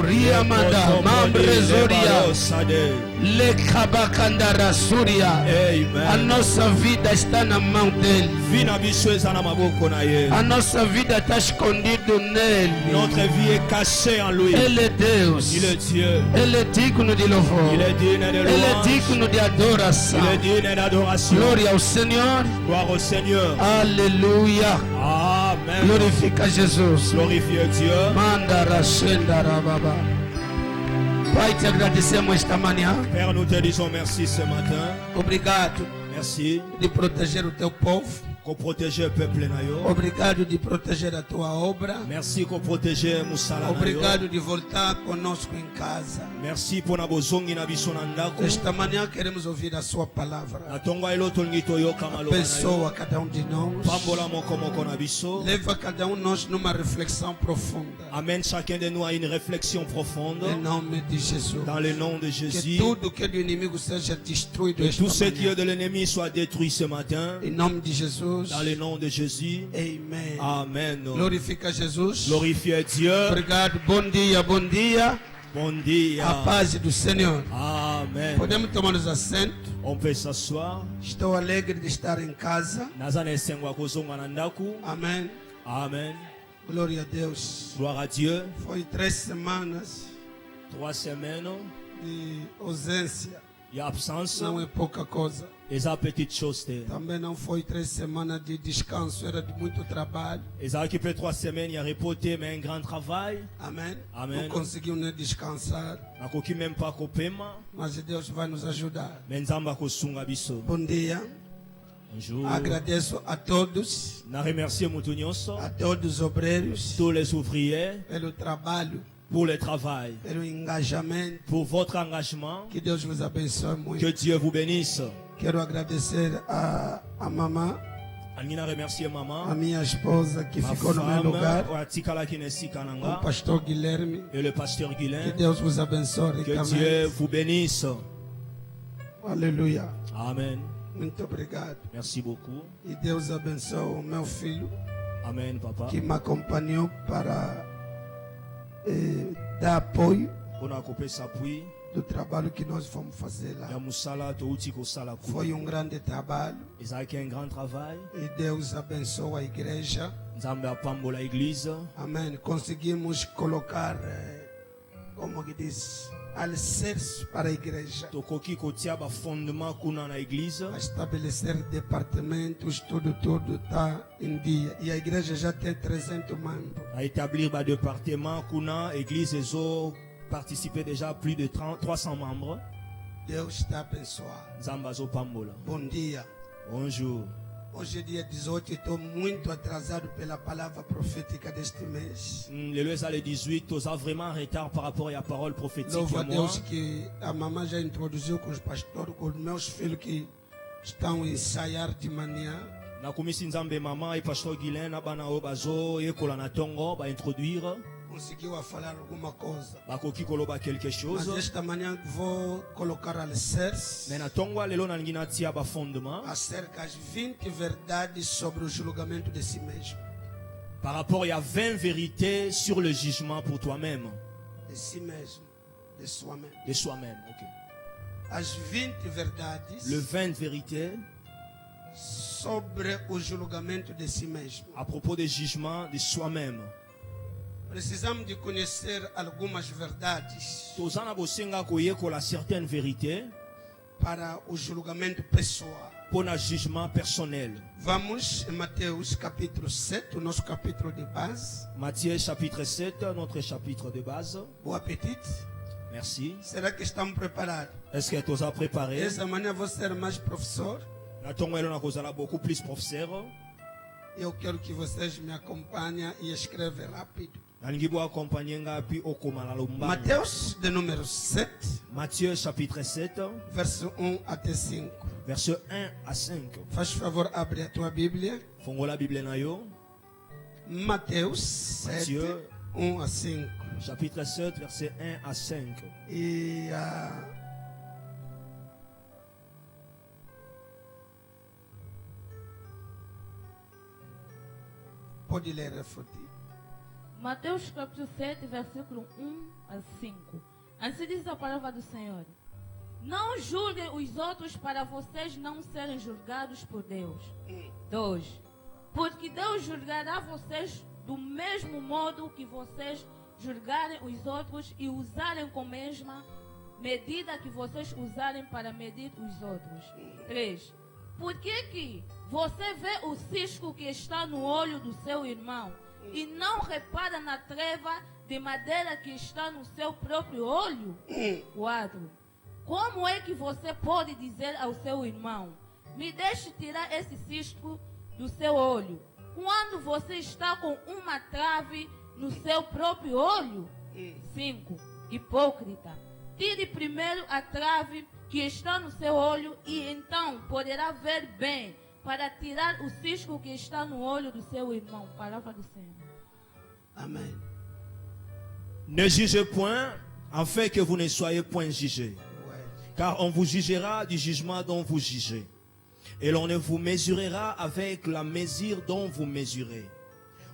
Riamanda, Mambre Zuria, Le Kabakandara Suria. A nossa vida está na mão dele. A nossa vida está escondida nele. Notre vie est cachée en lui. Ele é Deus. Il est Dieu. Ele é digno de louvor. Il est digne de Ele é louange. digno de adoração. Il est digne d'adoration. Glória ao Senhor. Gloire au Seigneur. Aleluia. Amen. Glorifica Jesus. Glorifiez Dieu. Manda Rashenda Rababa. Pai, te agradecemos esta manhã. Père, nous te disons merci ce matin. Obrigado Merci de proteger o teu povo. qu'on protège le peuple nayo. Obrigado de proteger a tua obra. Merci qu'on protège Moussala nayo. Obrigado de voltar conosco em casa. Merci pour na bozongi na biso na ndako. Esta manhã queremos ouvir a sua palavra. Na tonga elo tongi toyo kamalo nayo. Abençoa cada um de nós. Pambola moko moko na biso. Leva cada um de nós numa reflexão profunda. Amène chacun de nous à une réflexion profonde. Em nome de Jesus. Dans le nom de Que Jésus. tudo que é do inimigo seja destruído Que esta tout ce qui manhã. est de l'ennemi soit détruit ce matin. Em nome de Jesus. Dans le nom de Jésus. Amen. Amen. Glorifica Jesus. Glorifiez Dieu. Obrigado. Bom dia, bom dia. Bon dia. A paz do Senhor. Amen. Podemos tomar os assentos. On peut s'asseoir. Estou alegre de estar em casa. Nazana esengwa kozonga na ndaku. Amém. Amen. Glória a Deus. Gloire à Dieu. Foi 3 semanas 3 semaines. de ausência. Il y a absence. Não é pouca coisa. Eza petite chose te. Também não foi 3 semanas de descanso. Era de muito trabalho. Eza qui peut 3 semaines, il y a reporté mais un grand travail. Amém. Amen. Não conseguimos nem descansar. Nakoki même pas kopema. Mas Deus vai nos ajudar. Mais nzamba kosunga biso. Bom dia. Bonjour. Agradeço a todos. Na remercier mutu nyonso. A todos os obreiros. Tous les ouvriers. Pelo trabalho. Pour le travail. Pelo engajamento. Pour votre engagement. Que Deus vos abençoe muito. Que Dieu vous bénisse. Quero agradecer a mamã, Anina remercier maman. a minha esposa que Ma ficou no meu femme, lugar, Watikala Kinesika o Nanga, pastor Guilherme. et le pasteur Que Guilain. Deus vos abençoe Que Dieu ricamente. vous bénisse. Aleluia. Amen. Muito obrigado. Merci beaucoup. E Deus abençoe o meu filho Amen, papa. que me acompanhou para dar apoio On a coupé sa pluie. do trabalho que nós fomos fazer lá. Yamusala, Toutiko Sala. Foi grande trabalho Isaac a un grand travail. e Deus abençoe a igreja. Nzambe apambola l'église. Amém. Conseguimos colocar, como que diz, alicerce para a igreja. Tokoki kotia ba fondement kuna na église. A estabelecer departamentos, tudo está em dia. E a igreja já tem 300 membros. A établir ba département kuna église ezo participer déjà à plus de 300 membres. Deus está abençoado. Nzambe azo pambola. Bom dia. Bonjour. Hoje é dia 18 e estou muito atrasado pela palavra profética deste mês. Le eza le 18, toza vraiment en retard par rapport à la parole prophétique. Louvo a à moi. Deus que a mamãe já introduziu com os pastores, com os meus filhos que estão a ensaiar de manhã. Nakumisi nzambe maman et pasteur Guilain na bana o bazo yekola na tongo ba introduire. Conseguiu a falar alguma coisa. Bakoki koloba quelque Mas chose. esta manhã vou colocar alicerce Mais na tongo lelo na ngina tia ba fondement acerca das 20 verdades sobre o julgamento de si mesmo. par rapport à 20 vérités sur le jugement pour toi-même, De si mesmo. De sua mesmo. de soi-même. OK. As 20 verdades Le 20 vérités sobre o julgamento de si mesmo. à propos des jugements de soi-même. Precisamos de conhecer algumas verdades Tozana bosenga koyekola certaines vérités para o julgamento pessoal. pour un jugement personnel. Vamos em Mateus capítulo 7, o nosso capítulo de base. Matthieu chapitre 7, notre chapitre de base. Bom apetite. Merci. Será que estamos preparados? Est-ce que tu as préparé? Essa manhã vou ser mais professor. Na tongo elo na kozala beaucoup plus professeur. Eu quero que vocês me acompanhem e escrevam rápido. Nalingi bo accompagner ngapi okoma na lomba. Mateus de número 7, Matthieu chapitre 7, verso 1 até 5. verset 1 à 5. Faz favor, abre a tua Bíblia. Fongola Bible na yo. Mateus 7, Matthieu. 1 a 5. Chapitre 7, verset 1 à 5. E pode ler, refletir. Mateus capítulo 7, versículo 1 a 5. Assim diz a palavra do Senhor. Não julguem os outros para vocês não serem julgados por Deus. 2. Porque Deus julgará vocês do mesmo modo que vocês julgarem os outros e usarem com a mesma medida que vocês usarem para medir os outros. 3. Por que você vê o cisco que está no olho do seu irmão e não repara na treva de madeira que está no seu próprio olho? 4. Como é que você pode dizer ao seu irmão, me deixe tirar esse cisco do seu olho, quando você está com uma trave no seu próprio olho? 5. Hipócrita, tire primeiro a trave que está no seu olho e então poderá ver bem para tirar o cisco que está no olho do seu irmão. Palavra do Senhor. Amen. Ne jugez point, afin que vous ne soyez point jugés. Car on vous jugera du jugement dont vous jugez. Et l'on ne vous mesurera avec la mesure dont vous mesurez.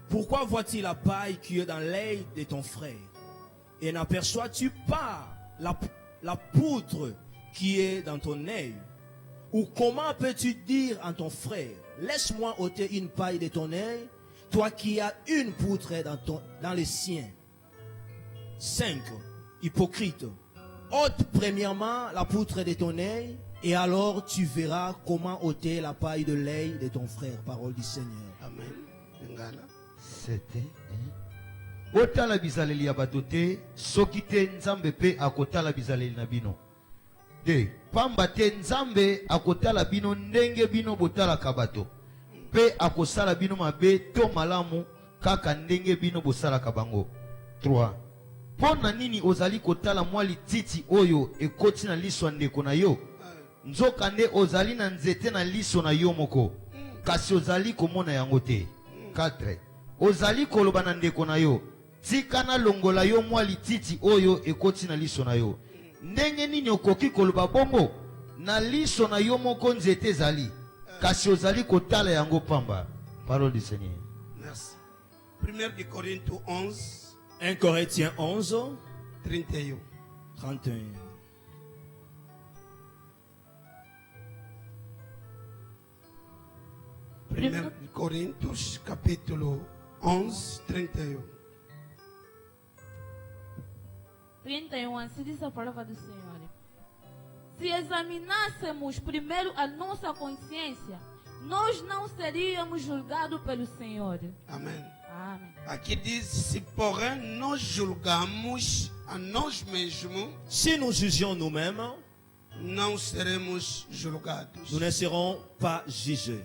Pourquoi vois-tu la paille qui est dans l'œil de ton frère? Et n'aperçois-tu pas la poutre qui est dans ton œil? Ou comment peux-tu dire à ton frère, laisse-moi ôter une paille de ton œil, toi qui as une poutre dans le sien? 5. Hypocrite, ôte premièrement la poutre de ton œil, et alors tu verras comment ôter la paille de l'œil de ton frère. Parole du Seigneur. Amen. C'était otala bizaleli ya bato te, soki te nzambe pe akotala bizaleli na bino. 2. Pamba te nzambe akotala bino ndenge bino botalaka bato, pe akosala bino mabe to malamu kaka ndenge bino bosalaka bango. 3. Pona nini ozali kotala mwali titi oyo ekoti na liso ndeko na yo, nzoka nde ozali na nzete na liso na yo moko, kasi ozali komona yango te. 4. Ozali koloba na ndeko na yo, tika na longola yo mwali titi oyo ekoti na liso na yo. Ndenge nini okoki koloba bongo, na liso na yo moko nzete ezali, kasi ozali kotala yango pamba. Parole du Seigneur. Merci. 1 Corinthiens 11. 1 Corinthiens 11, 31. 31. Primeiro de Coríntios, capítulo 11, 31. 31, assim diz a palavra do Senhor. Se examinássemos primeiro a nossa consciência, nós não seríamos julgados pelo Senhor. Amém. Amém. Aqui diz, se porém nós julgamos a nós mesmos, Si nous jugions nous-mêmes, não seremos julgados. nous ne serons pas jugés.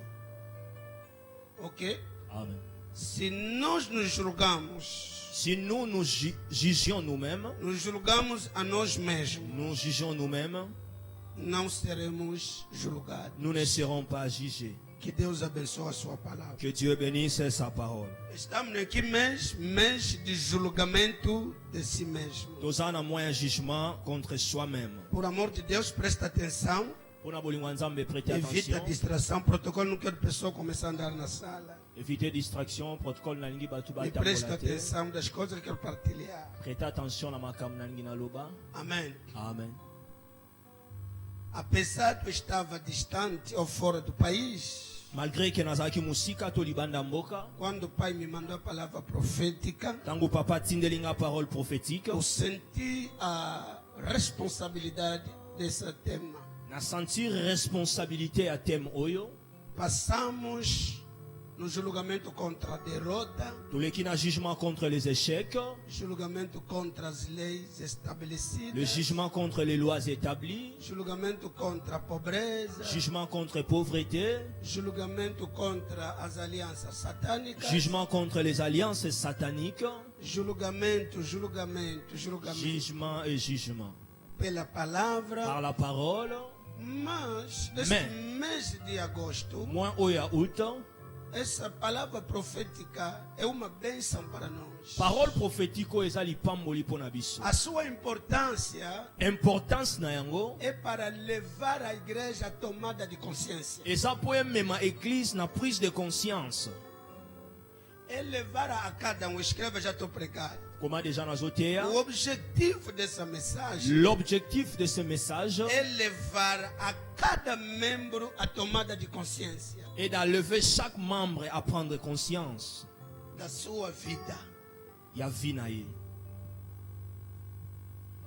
Ok? Amen. Se nós nos julgamos, Si nous jugions nous-mêmes, nos julgamos a nós mesmos, nous jugeons nous-mêmes, não seremos julgados. nous ne serons pas jugés. Que Deus abençoe a sua palavra. Que Dieu bénisse sa parole. Estamos aqui mês de julgamento de si mesmo. Nous avons moins un jugement contre soi-même. Por amor de Deus, presta atenção. Pour nous prêter Evita a attention. distração. Protocolo, não quero pessoa começar a andar na sala. Éviter distraction. Protocole na lingi batu E bata presta volate. atenção das coisas que eu quero partilhar. Prêtez attention na makam na lingi na loba. Amém. Amen. Apesar de eu estava distante ou fora do país, Malgré que nazaki musika to libanda mboka, quando o pai me mandou a palavra profética, tango papa tindelinga parole prophétique, eu senti a responsabilidade desse tema. na sentir responsabilité à thème oyo. Passamos no julgamento contra a derrota, Toleki na jugement contre les échecs, julgamento contra as leis le estabelecidas, jugement contre les lois établies, julgamento contra a pobreza, jugement contre pauvreté, julgamento contra as alianças satânicas, jugement contre les alliances sataniques, julgamento, jugement et jugement. pela palavra. Par la parole, Mas, nesse mês de agosto, moins oya août, essa palavra profética é uma bênção para nós. parole prophétique oyo eza lipamboli mpo na biso. A sua importância Importance na yango é para levar a igreja à tomada de consciência. eza mpo emema église na prise de conscience. elevar a cada escreva, já estou pregado. Comment déjà nous autres? O objetivo dessa mensagem L'objectif de ce message é levar a cada membro a tomada de consciência est d'enlever chaque membre à prendre conscience. da sua vida. Il y a vie na ye.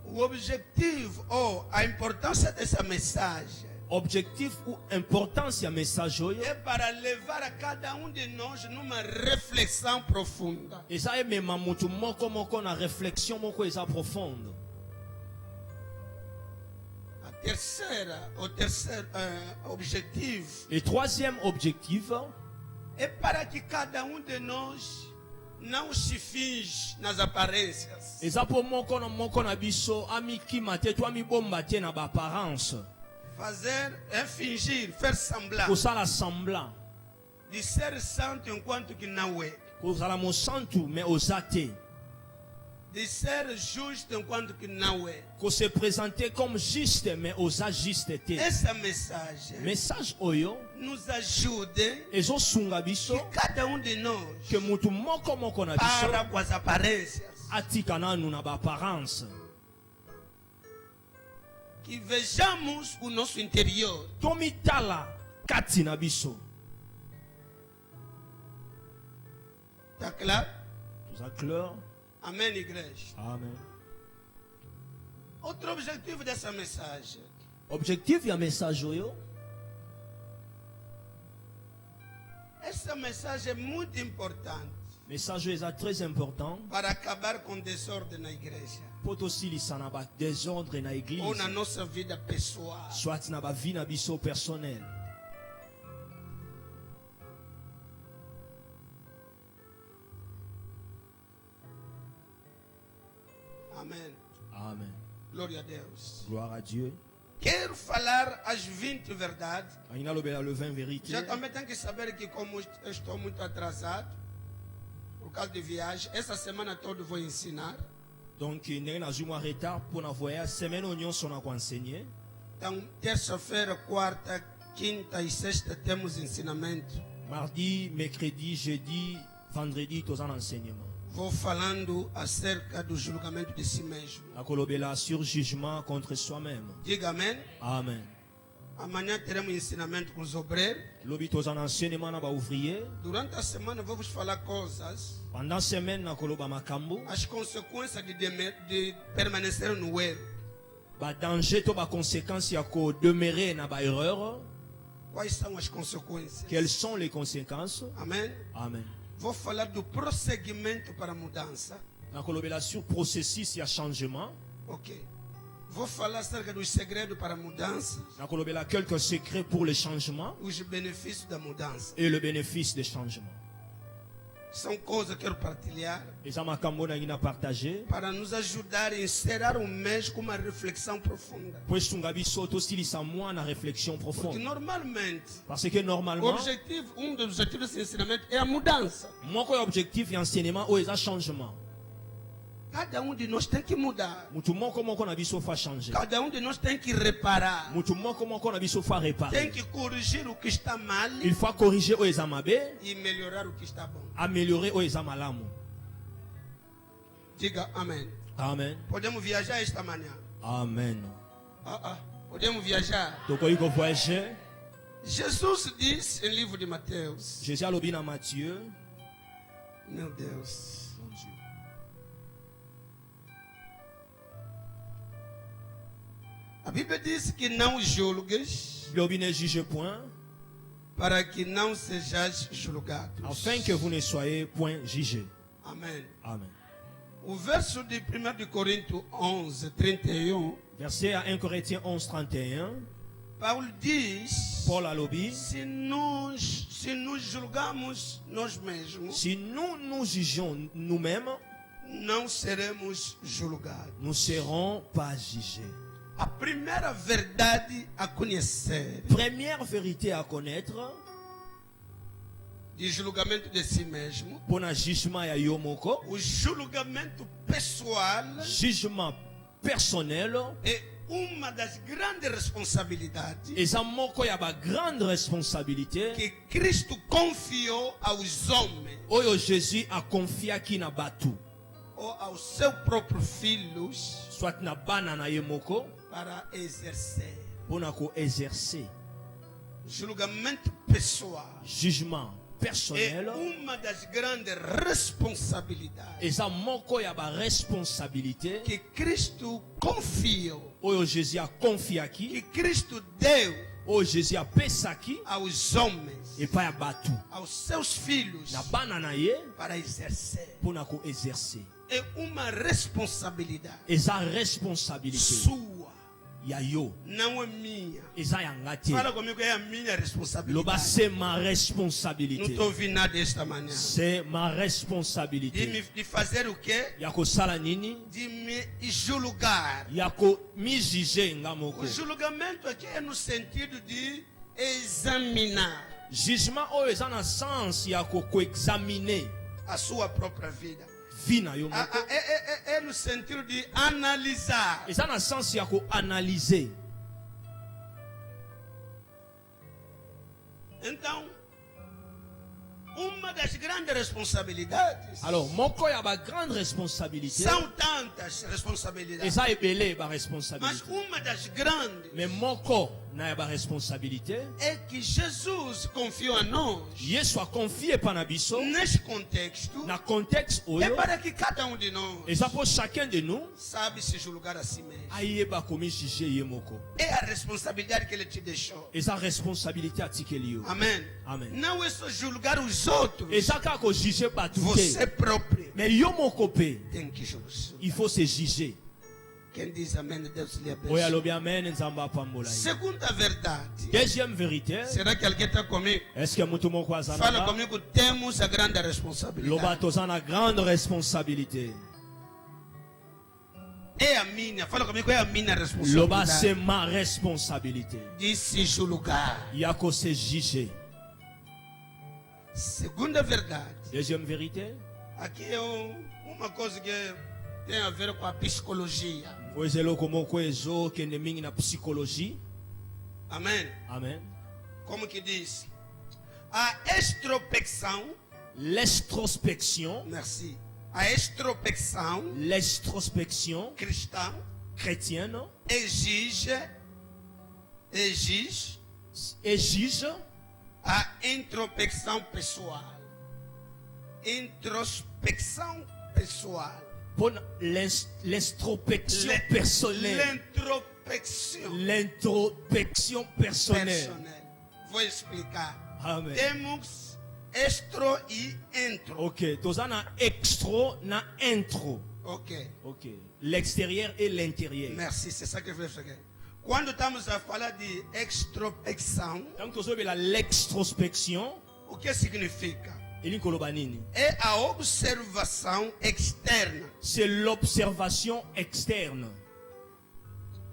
O objetivo ou a importância dessa mensagem Objectif ou importance ya message oyo é para levar a cada de nós numa reflexão profunda. eza emema mutu moko na réflexion moko eza profonde. O terceiro objetivo Et troisième objectif é para que cada de nós não se finge nas aparências. eza po moko na biso amikima te to amibomba te na baapparence Fingir, faire semblant kosala semblant de ser santo enquanto que não é. kozala mosantu mais oza te, De ser justo enquanto que não é. kose présenter comme juste mais oza juste te. Essa mensagem Message oyo nos ajude ezosunga biso que cada de nós ke mutu moko na biso para com as aparências, atika nanu na baapparence, que vejamos o nosso interior. tomitala kati na biso. Está claro? Toza clair? Amém, igreja. Amen. Outro objetivo dessa mensagem Objectif ya message oyo, essa mensagem é muito importante message oyo eza très important para acabar com desordem na igreja po tosilisa na badésordre na ou église na nossa vida pessoal. soit na bavi na biso personnel. Amém. Amen. Glória a Deus. Gloire à Dieu. Quero falar as 20 verdades. Aina lobela le 20 vérité. Já também tem que saber que como eu estou muito atrasado por causa de viagem, essa semana toda vou ensinar. Donc ndenge nazwi mwa retard mpo na voyage semaine oyo nyonso na koenseigner. Então, terça-feira, quarta, quinta e sexta temos ensinamento. Mardi, mercredi, jeudi, vendredi toza na enseignement. Vou falando acerca do julgamento de si mesmo. Nakolobela sur jugement contre soi-même. Diga amém. Amen. Amanhã teremos ensinamento com os obreiros. Lobi toza na enseignement na baouvrier. Durante a semana vou vos falar coisas, Pendant semaine nakoloba makambo, as consequências de permanecer no erro. ba danger to ba conséquences ya ko demeurer na ba erreur. Quais são as consequências? Quelles sont les conséquences? Amém. Amen. Vou falar do prosseguimento para a mudança. Nakolobela sur processus ya changement. Ok. Vou falar acerca dos segredos para a mudança, Nakolobela quelques secrets pour le changement os benefícios da mudança. et le bénéfice des changements. São coisas que eu quero partilhar Eza makambo na ngina partager. para nos ajudar a encerrar o mês com uma reflexão profunda. Po esunga biso tosilisa mwa na réflexion Porque profonde. normalmente, Parce que o normalement, objetivo, um dos objetivos desse ensinamento é a mudança. moko ya objectif ya enseignement oyo eza changement. Cada de nós tem que mudar. Mutu moko na biso fa changer. Cada de nós tem que reparar. Mutu moko na biso fa Tem réparer. que corrigir o que está mal Il faut corriger oyo eza mabe, e melhorar o que está bom. améliorer oyo eza malamu. Diga amém. Amen. Podemos viajar esta manhã. Amen. Podemos viajar. Tokoki ko voyager. Jesus diz em livro de Mateus. Jésus alobi na Matthieu. Meu Deus. Mon Dieu. A Bíblia diz que não julgues Lobi ne juge point, para que não sejais julgados. afin que vous ne soyez point jugés. Amém. Amen. O verso de 1 de Coríntios 11, 31, Verset à 1 Corinthiens 11, 31. Paulo diz: Paul alobi. se nos julgamos nós mesmos, Si nous nous jugeons nous-mêmes, não seremos julgados. nous ne serons pas jugés. A primeira verdade a conhecer Première vérité à connaître, de julgamento de si mesmo, pour un jugement ya yo moko, o julgamento pessoal jugement personnel é uma das grandes responsabilidades eza moko ya ba grande responsabilité que Cristo confiou aos homens oyo Jésus a confiaki na batu ou aos seus próprios filhos soit na bana na ye moko para exercer pona ko exercer julgamento pessoal. jugement É personnel uma das grandes responsabilidades eza moko ya ba responsabilité que Cristo confiou, oyo Jésus a confiaki que Cristo deu oyo Jésus a pesaki aos homens, epai ya batu aos seus filhos, na bana na ye para exercer. pona ko exercer É uma responsabilidade eza responsabilité sua, ya yo não é minha. eza yanga te Fala comigo, é a minha loba responsabilidade. c'est ma Não responsabilité estou ouvindo nada desta manhã. c'est ma responsabilité De fazer o quê? ya kosala nini De me julgar. ya komijuge nga moko O julgamento aqui é no sentido de examinar jugement oyo eza na sens ya koexamine a sua própria vida. vi na yo moko É no sentido de analisar. eza na sens ya koanalyse. Então, uma das grandes responsabilidades, Alors moko ya ba grande responsabilité são tantas responsabilidades, eza ebele ba mas responsabilité uma das grandes mais moko na ya ba responsabilité é que Jesus confiou a nós yesu akonfie epa na biso neste contexto. na contexte É oyo para que cada um de nós eza mpo chacun de nous sabe se julgar a si mesmo. ayeba komijuge ye moko É a responsabilidade que ele te deixou. eza responsabilité atikeli yo. Amém. Amen. Não é só julgar os outros. eza kaka kojuge bato Você te próprio mais yo moko mpe tem que julgar. il faut se juger. Quem diz amém, Deus lhe oyo abençoe. alobi amen nzambe apambola ye. Segunda verdade. Deuxième vérité, Será que alguém está comigo? est-ce que mutu moko aza na Fala ba? comigo, temos a grande loba responsabilidade. toza na grande responsabilité. É a minha, fala comigo, é a minha loba c'est responsabilidade ma responsabilité de se julgar. ya kose juger. Segunda verdade. Deuxième vérité, Aqui é uma coisa que tem a ver com a psicologia. oyo eza eloko moko ezokende mingi na psychologie. Amém. Amen. Como que diz? A extrospecção, L'extrospection, merci. A extrospecção l'extrospection cristã chrétienne exige exige a introspecção pessoal. Introspecção pessoal. pour l'introspection personnelle. L'introspection L'introspection personnelle. personnelle. Vou explicar. Amen. Temos extro e intro. Ok, toza na extro na intro. Ok. Ok, l'extérieur et l'intérieur. Merci, c'est ça que je veux faire. Quando estamos a falar de extrospecção, Donc tozobela l'extrospection, o que significa? elingi koloba nini? É a observação externa. C'est l'observation externe.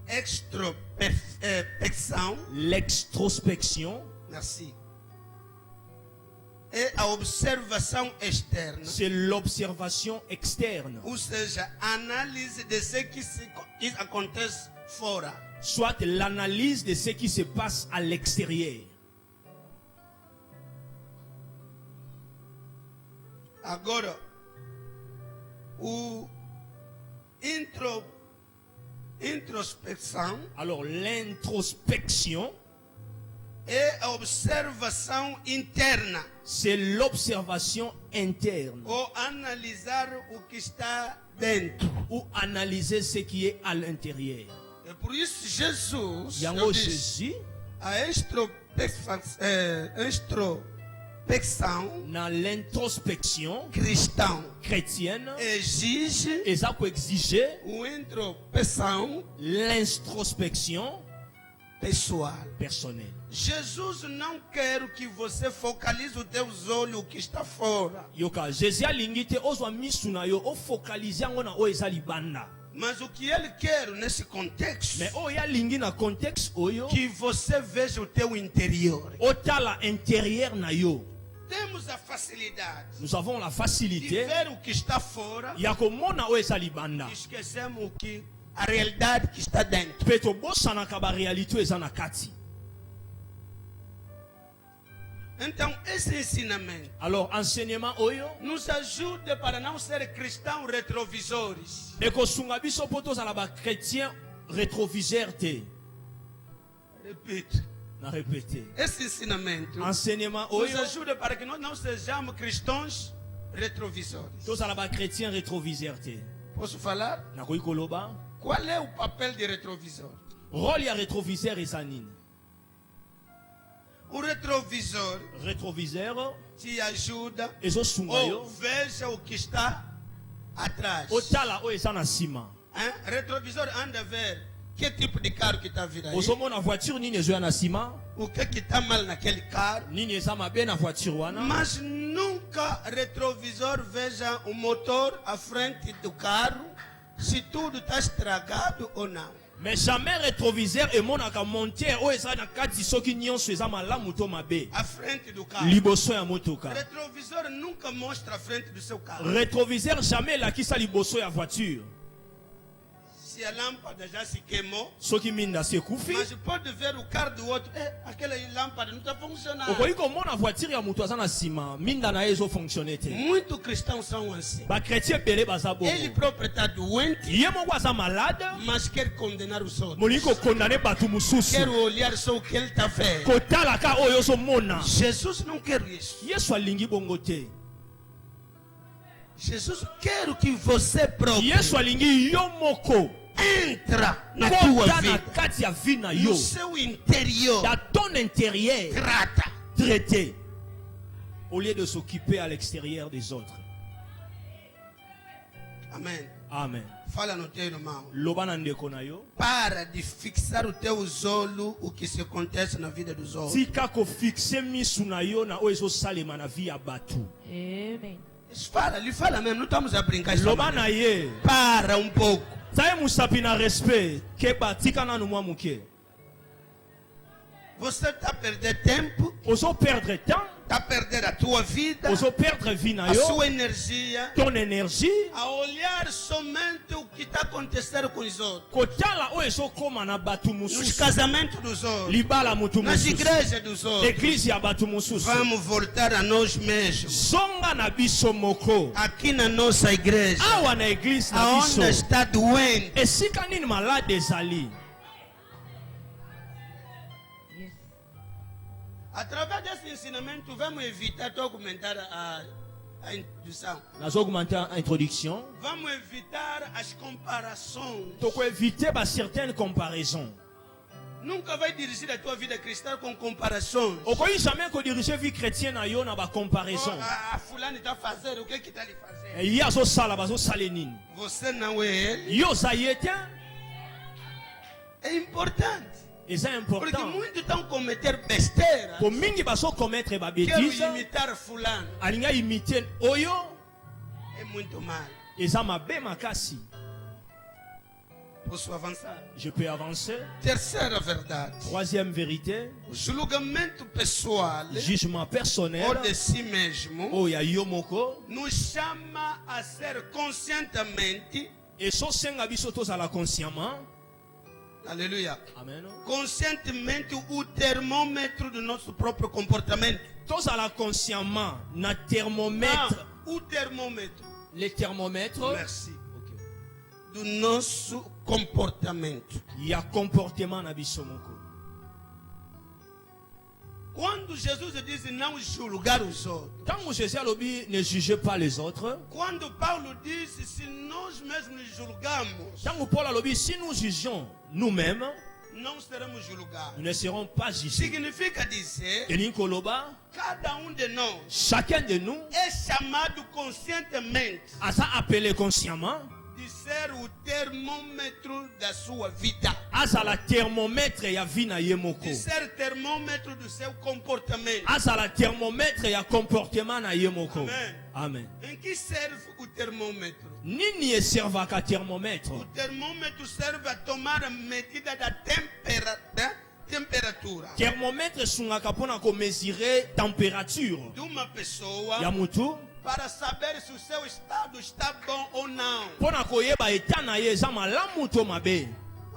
Extrospecção, L'extrospection, merci. É a observação externa. c'est l'observation externe. Ou seja, a análise de ce que acontece fora. Soit l'analyse de ce qui se passe à l'extérieur. Agora, o introspecção Alors l'introspection, é a observação interna. c'est l'observation interne. Ou analisar o que está dentro. Ou analyser ce qui est à l'intérieur. É por isso Jesus, Yango eu disse, Jésus, a extrospecção dans l'introspection cristã chrétienne, exige eza koexige uma introspecção l'introspection pessoal. personnelle. Jesus não quer que você focalize os teus olhos o que está fora, Yoka, Jésus alingi te ozwa misu na yo ofocalize yango na oyo eza libanda. mas o que ele quer nesse contexto Mais oyo alingi na contexte oyo que você veja o teu interior. otala intérieur na yo. Temos a facilidade Nous avons la de facilité ver o que está fora ya komona oyo eza libanda. e esquecemos o que a realidade que está dentro. Peto bosana kaba reality ezana kati. Então, esse ensinamento Alors enseignement oyo nos ajuda para não ser cristãos retrovisores. ekosunga biso poto za ba chrétien rétroviseur te. Repito, Na répéter. esse ensinamento Enseignement nos oyo ajuda para que nós não sejamos cristãos retrovisores. to za ba chrétien rétroviseur te. Posso falar? Na koyi koloba Qual é o papel de retrovisor? rôle ya rétroviseur ezanine. O retrovisor Rétroviseur te ajuda ezosunga ou yo veja o que está atrás. otala oyo eza na sima. Hein? Retrovisor anda a ver que tipo de carro que está vindo aí, Ozomona voiture nini ezoya na sima, o que está mal naquele carro. nini eza mabe na voiture wana. Mas nunca retrovisor veja o motor à frente do carro, se tudo está estragado ou não. Mais jamais rétroviseur emonaka montere oyo eza na kati soki nyonso eza malamu to mabe À frente do carro. liboso ya motoka. Retrovisor nunca mostra a frente do seu carro. Rétroviseur jamais elakisa liboso ya voiture. Se a lâmpada já se queimou, Soki minda se ekufi mas pode ver o carro do outro. Aquela lâmpada não está funcionando. okoki komona voiture ya moto aza na nsima minda na ye ezofonctionne te. Muitos cristãos são assim. bakretien ebele baza Ele bongo, próprio está doente, ye moko aza malade, mas quer condenar os outros. molingi kokondane bato mosusu, Quer olhar só o que ele está vendo. kotalaka oyo ozomona. Jesus não quer isso. Yesu alingi bongo te. Jesus quer que você próprio Yesu alingi yo moko entra na tua kota na vida, kati ya vi na yo, no seu interior, dans ton intérieur, trata. traité, au lieu de s'occuper à l'extérieur des autres. Amém. Amen. Fala no teu irmão. Loba na ndeko na yo, Para de fixar o teu olhos o que se acontece na vida dos outros. tika kofixe misu na yo na oyo ezosalema na vi ya bato. Amém. Fala, lhe fala mesmo, não estamos a brincar. Loba na ye, Para um pouco. taye musapi na respect, keba tika nanu mwa muke. Você está a perder tempo, Ozo perdre temps, está a perder a tua vida, ozo perdre vi na a yo, sua energia, ton énergie, a olhar somente o que está acontecendo com os outros. kotala oyo ezokoma na bato Nos mosusu, casamentos dos outros, libala mutu nas mosusu, igrejas dos outros. église ya bato mosusu. Vamos voltar a nós mesmos. Zonga na biso moko, Aqui na nossa igreja, awa na église na aonde biso, está doente, esika nini malade ezali. Yes. através desse ensinamento, vamos evitar, estou a comentar a introdução, Nazogumenta introduction, vamos evitar as comparações. tokoevite ba certaines comparaisons. Nunca vai dirigir a tua vida cristã com comparações. Okoyi jamais kodirige vie chrétienne na yo na ba comparaison. A fulano está fazendo, o que está lhe fazendo? Ye azosala bazosala nini. Você não é ele. Yo za ye te, É importante. eza Porque important. muitos estão a cometer besteira. Po mingi bazokometre ba Quero bêtise, imitar fulano. alinga imite oyo, É muito mal. eza mabe makasi. Posso avançar? Je peux avancer. Terceira verdade. Troisième vérité, O julgamento pessoal jugement ou personnel, de si mesmo oyo ya yo moko, nos chama a ser conscientemente, ezosenga biso tozala consciemment. aleluia, Amen. conscientemente o termômetro do nosso próprio comportamento. Tozala consciemment na thermomètre, O termômetro, les thermomètres, merci, do nosso comportamento. ya comportement na biso moko. Quando Jesus diz não julgar os outros, Tango Jésus alobi ne jugez pas les autres. quando Paulo diz se nós mesmos nos julgamos, Tango Paul alobi si nous jugeons nous-mêmes, não seremos julgados. nous ne serons pas jugés. Significa dizer, Elingi koloba, cada de nós chacun de nous é chamado conscientemente asa appelé consciemment, de ser o termômetro da sua vida, azala thermomètre ya vie na ye moko. de ser termômetro do seu comportamento. Azala thermomètre ya comportement na ye moko. Amen. Amen. Em que serve o termômetro? Nini eservaka thermomètre? O termômetro serve a tomar a medida da temperatura Thermomètre sungaka pona ko mesurer température de uma pessoa ya mutu Para saber se o seu estado está bom ou não. Pona koyeba eta na ye eza malamu to mabe.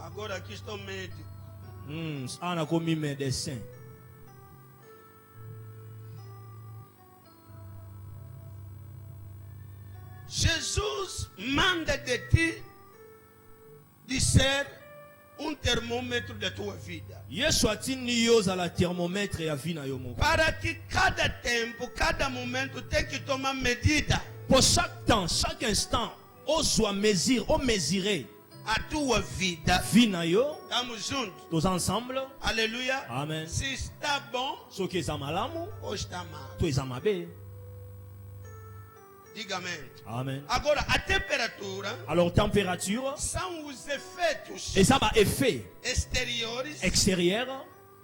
Agora aqui estou médico. Ana komi médecin. Jesus manda de ti de ser termômetro da tua vida. Yesu atini yo za la thermomètre ya vie na yo moko. Para que cada tempo, cada momento tem que tomar medida. Pour chaque temps, chaque instant, ozwa mesure, o mesurer A tua vida. vie na yo. Estamos juntos. Tous ensemble. Aleluia. Amen. Se está bom Soki eza malamu, ou está mal. to eza mabe. Diga amém. Amen. Agora, a temperatura Alors température, são os efeitos eza ba effet exteriores extérieur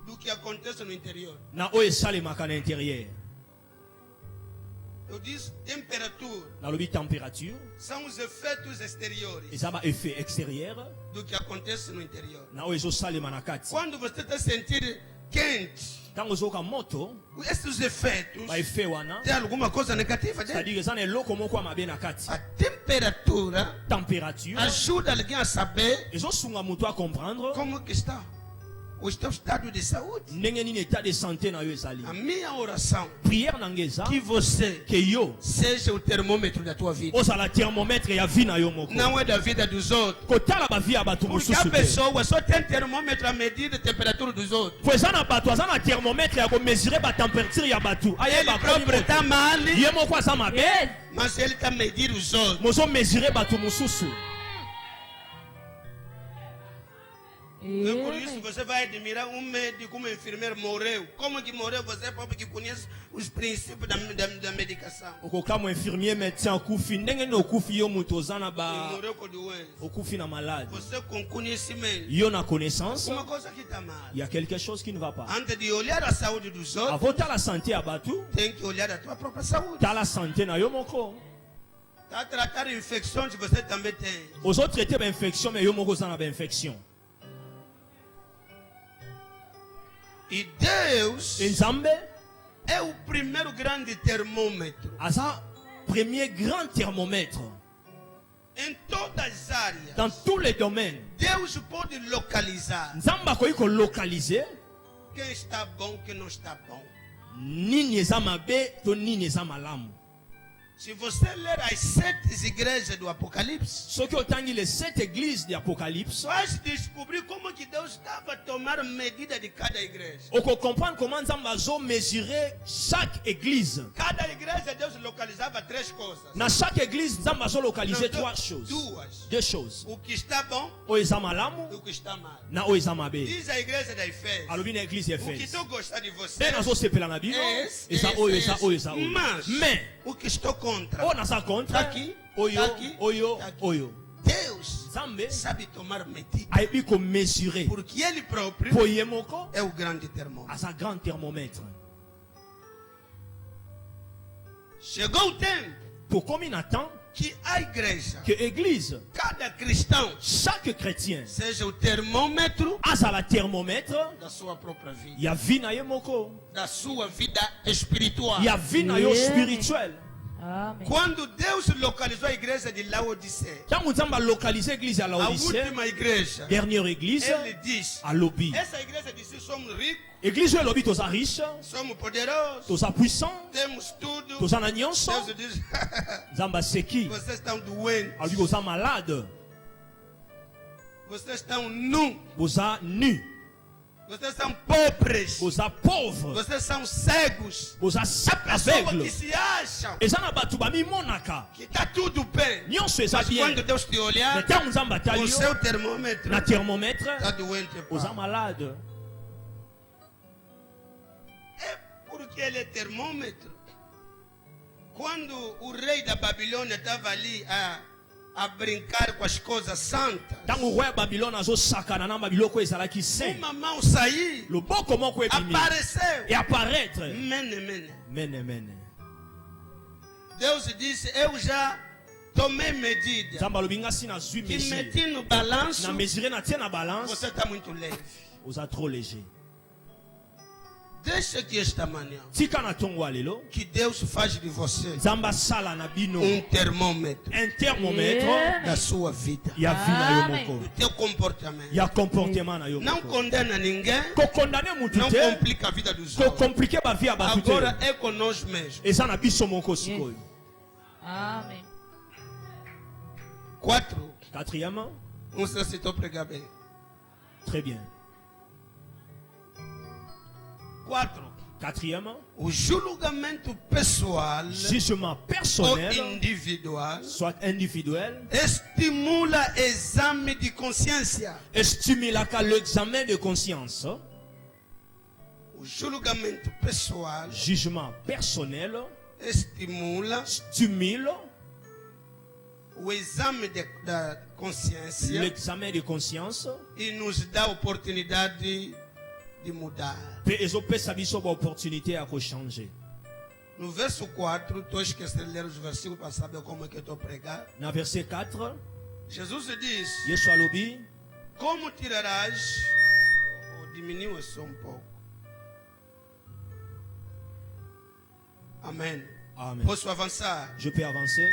do que acontece no interior. na oyo esalemaka na intérieur. Eu disse temperatura Nalobi température, são os efeitos exteriores eza ba effet extérieur do que acontece no interior. na oyo ezosalema na kati. Quando você está sentindo quente, Ntango ozoyoka moto, esses efeitos ba effet wana, tem alguma coisa negativa dentro. c'est-à-dire eza na eloko moko ya mabe na kati. A temperatura Température ajuda alguém a saber ezosunga moto a comprendre como que está o teu estado de saúde. ndenge nini état de santé na yo ezali. A minha oração Prière na ngeza que você ke yo seja o termômetro da tua vida. ozala thermomètre ya vie na yo moko. Não é da vida dos outros. Kotala ba vie ya bato Porque a mosusu te. pessoa só tem termômetro a medir a temperatura dos outros. Po eza na bato aza na thermomètre ya komesure batempérature ya bato. Ele Ayeba próprio está mal, ye moko aza mabe, mas ele está a medir os outros. mozomesure bato mosusu. É por isso que você vai admirar médico, enfermeiro morreu. Como que morreu? Você próprio que conhece os princípios da medicação. Okokama infirmier médecin okufi ndenge nini okufi yo moto oza na E ba morreu com doença. okufi na malade. Você com conhecimento. Yo na connaissance, Uma coisa que está mal. il y a quelque chose qui ne va pas. Antes de olhar a saúde dos outros, Avant tala santé ya bato, tem que olhar a tua própria saúde. tala santé na yo moko. Tá tratar infecções que você também tem. Ozotraite ba infection mais yo moko oza na ba infection. E Deus Nzambe é o primeiro grande termômetro aza premier grand thermomètre em todas as áreas. dans tous les domaines. Deus pode localizar Nzambe akoki kolocaliser quem está bom, quem não está bom. nini eza mabe to nini eza malamu. Se você ler as 7 igrejas do Apocalipse, Soki otangi les 7 églises de Apocalypse, vai descobrir como que Deus estava a tomar medida de cada igreja. oko comprendre comment Nzambe azo mesurer chaque église. Cada igreja Deus localizava 3 coisas. Na chaque église Nzambe azo localiser Não, 3 choses. duas. 2 choses. O que está bom Oyo eza malamu e o que está mal. na oyo eza mabe. Diz a igreja da Efésios. Alobi na église ya O que Efese. tu gosta de você. Nde nazosepela na bino Esse, eza esse, oyo eza esse. oyo eza oyo. Mas Mais o que estou contra. oyo naza contre Tá aqui, oyo tá aqui, oyo tá aqui. oyo. Deus Nzambe sabe tomar medida. ayebi komesurer Porque Ele próprio po ye moko é o grande termômetro. aza grand thermomètre. Chegou o tempo Tokomi na temps que a igreja, que église, cada cristão, chaque chrétien seja o termômetro azala thermomètre da sua própria vida, ya vie na ye moko, da sua vida espiritual. ya vie na yo Yeah. spirituel. Amém. Quando Deus localizou a igreja de Laodiceia, Ntango Nzambe alokalize église ya a Laodicée, última igreja, dernière église, ele diz: alobi essa igreja disse: somos ricos, église oyo elobi toza riche, somos poderosos, toza puissant, temos tudo. toza na nyonso. Deus diz: Nzambe aseki vocês estão doentes, alobi boza malade, vocês estão nus, boza nu, vocês são pobres, boza pauvre, vocês são cegos. boza Pessoas aveugle. que se acham Eza na bato bamimonaka que está tudo bem, nyonso eza mas bien, quando Deus te olhar, mais ntango Nzambe atali o yo seu termômetro na thermomètre está doente. oza Pá. malade. É porque ele é termômetro. Quando o rei da Babilônia estava ali a brincar com as coisas santas, Ntango roi ya Babylone azosakana na babiloko ezalaki saint, uma mão saiu, loboko moko ebimi apareceu. e apparaître. Mene, mene. Mene mene. Deus disse: eu já tomei medida. Nzambe alobi ngasi nazwi Que mesure. meti no balanço, Na mesure na tie na balance, você está muito leve. oza trop léger. Deixa que esta manhã, tika na tongo lelo que Deus faz de você nzambe asala na bino termômetro un thermomètre da sua vida, ya vi na yo Amen. moko do teu comportamento. ya comportement na yo Não moko condena ninguém, kokondane mutu não te complica a vida dos outros. kokomplike bavi ya bato te Agora é com nós mesmos. eza na biso moko sikoyo. Amém. 4. Quatrièmement, Não sei se estou pregando bem. très bien. 4. Quatrièmement, O julgamento pessoal jugement ou personnel, individual soit individuel, estimula exame de consciência. stimulaka l'examen de conscience. O julgamento pessoal Jugement personnel estimula stimule o exame da consciência l'examen de conscience e nos dá oportunidade de mudar. mpe ezopesa biso baopportunité ya kochange. No verso 4, estou esquecendo de ler os versículos para saber como é que eu estou pregando. Na verset 4, Jesus diz: yesu alobi como tirarás, ou diminuiu só um pouco. Amém. Amen. Posso avançar? Je peux avancer?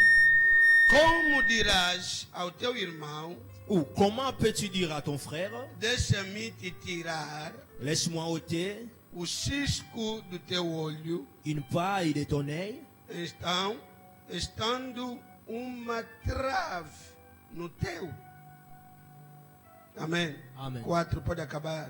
Como dirás ao teu irmão, Ou comment peux-tu dire à ton frère, deixa-me te tirar laisse-moi ôter o cisco do teu olho, une paille de ton œil, estando uma trave no teu. Amém. Amen. 4 pode acabar.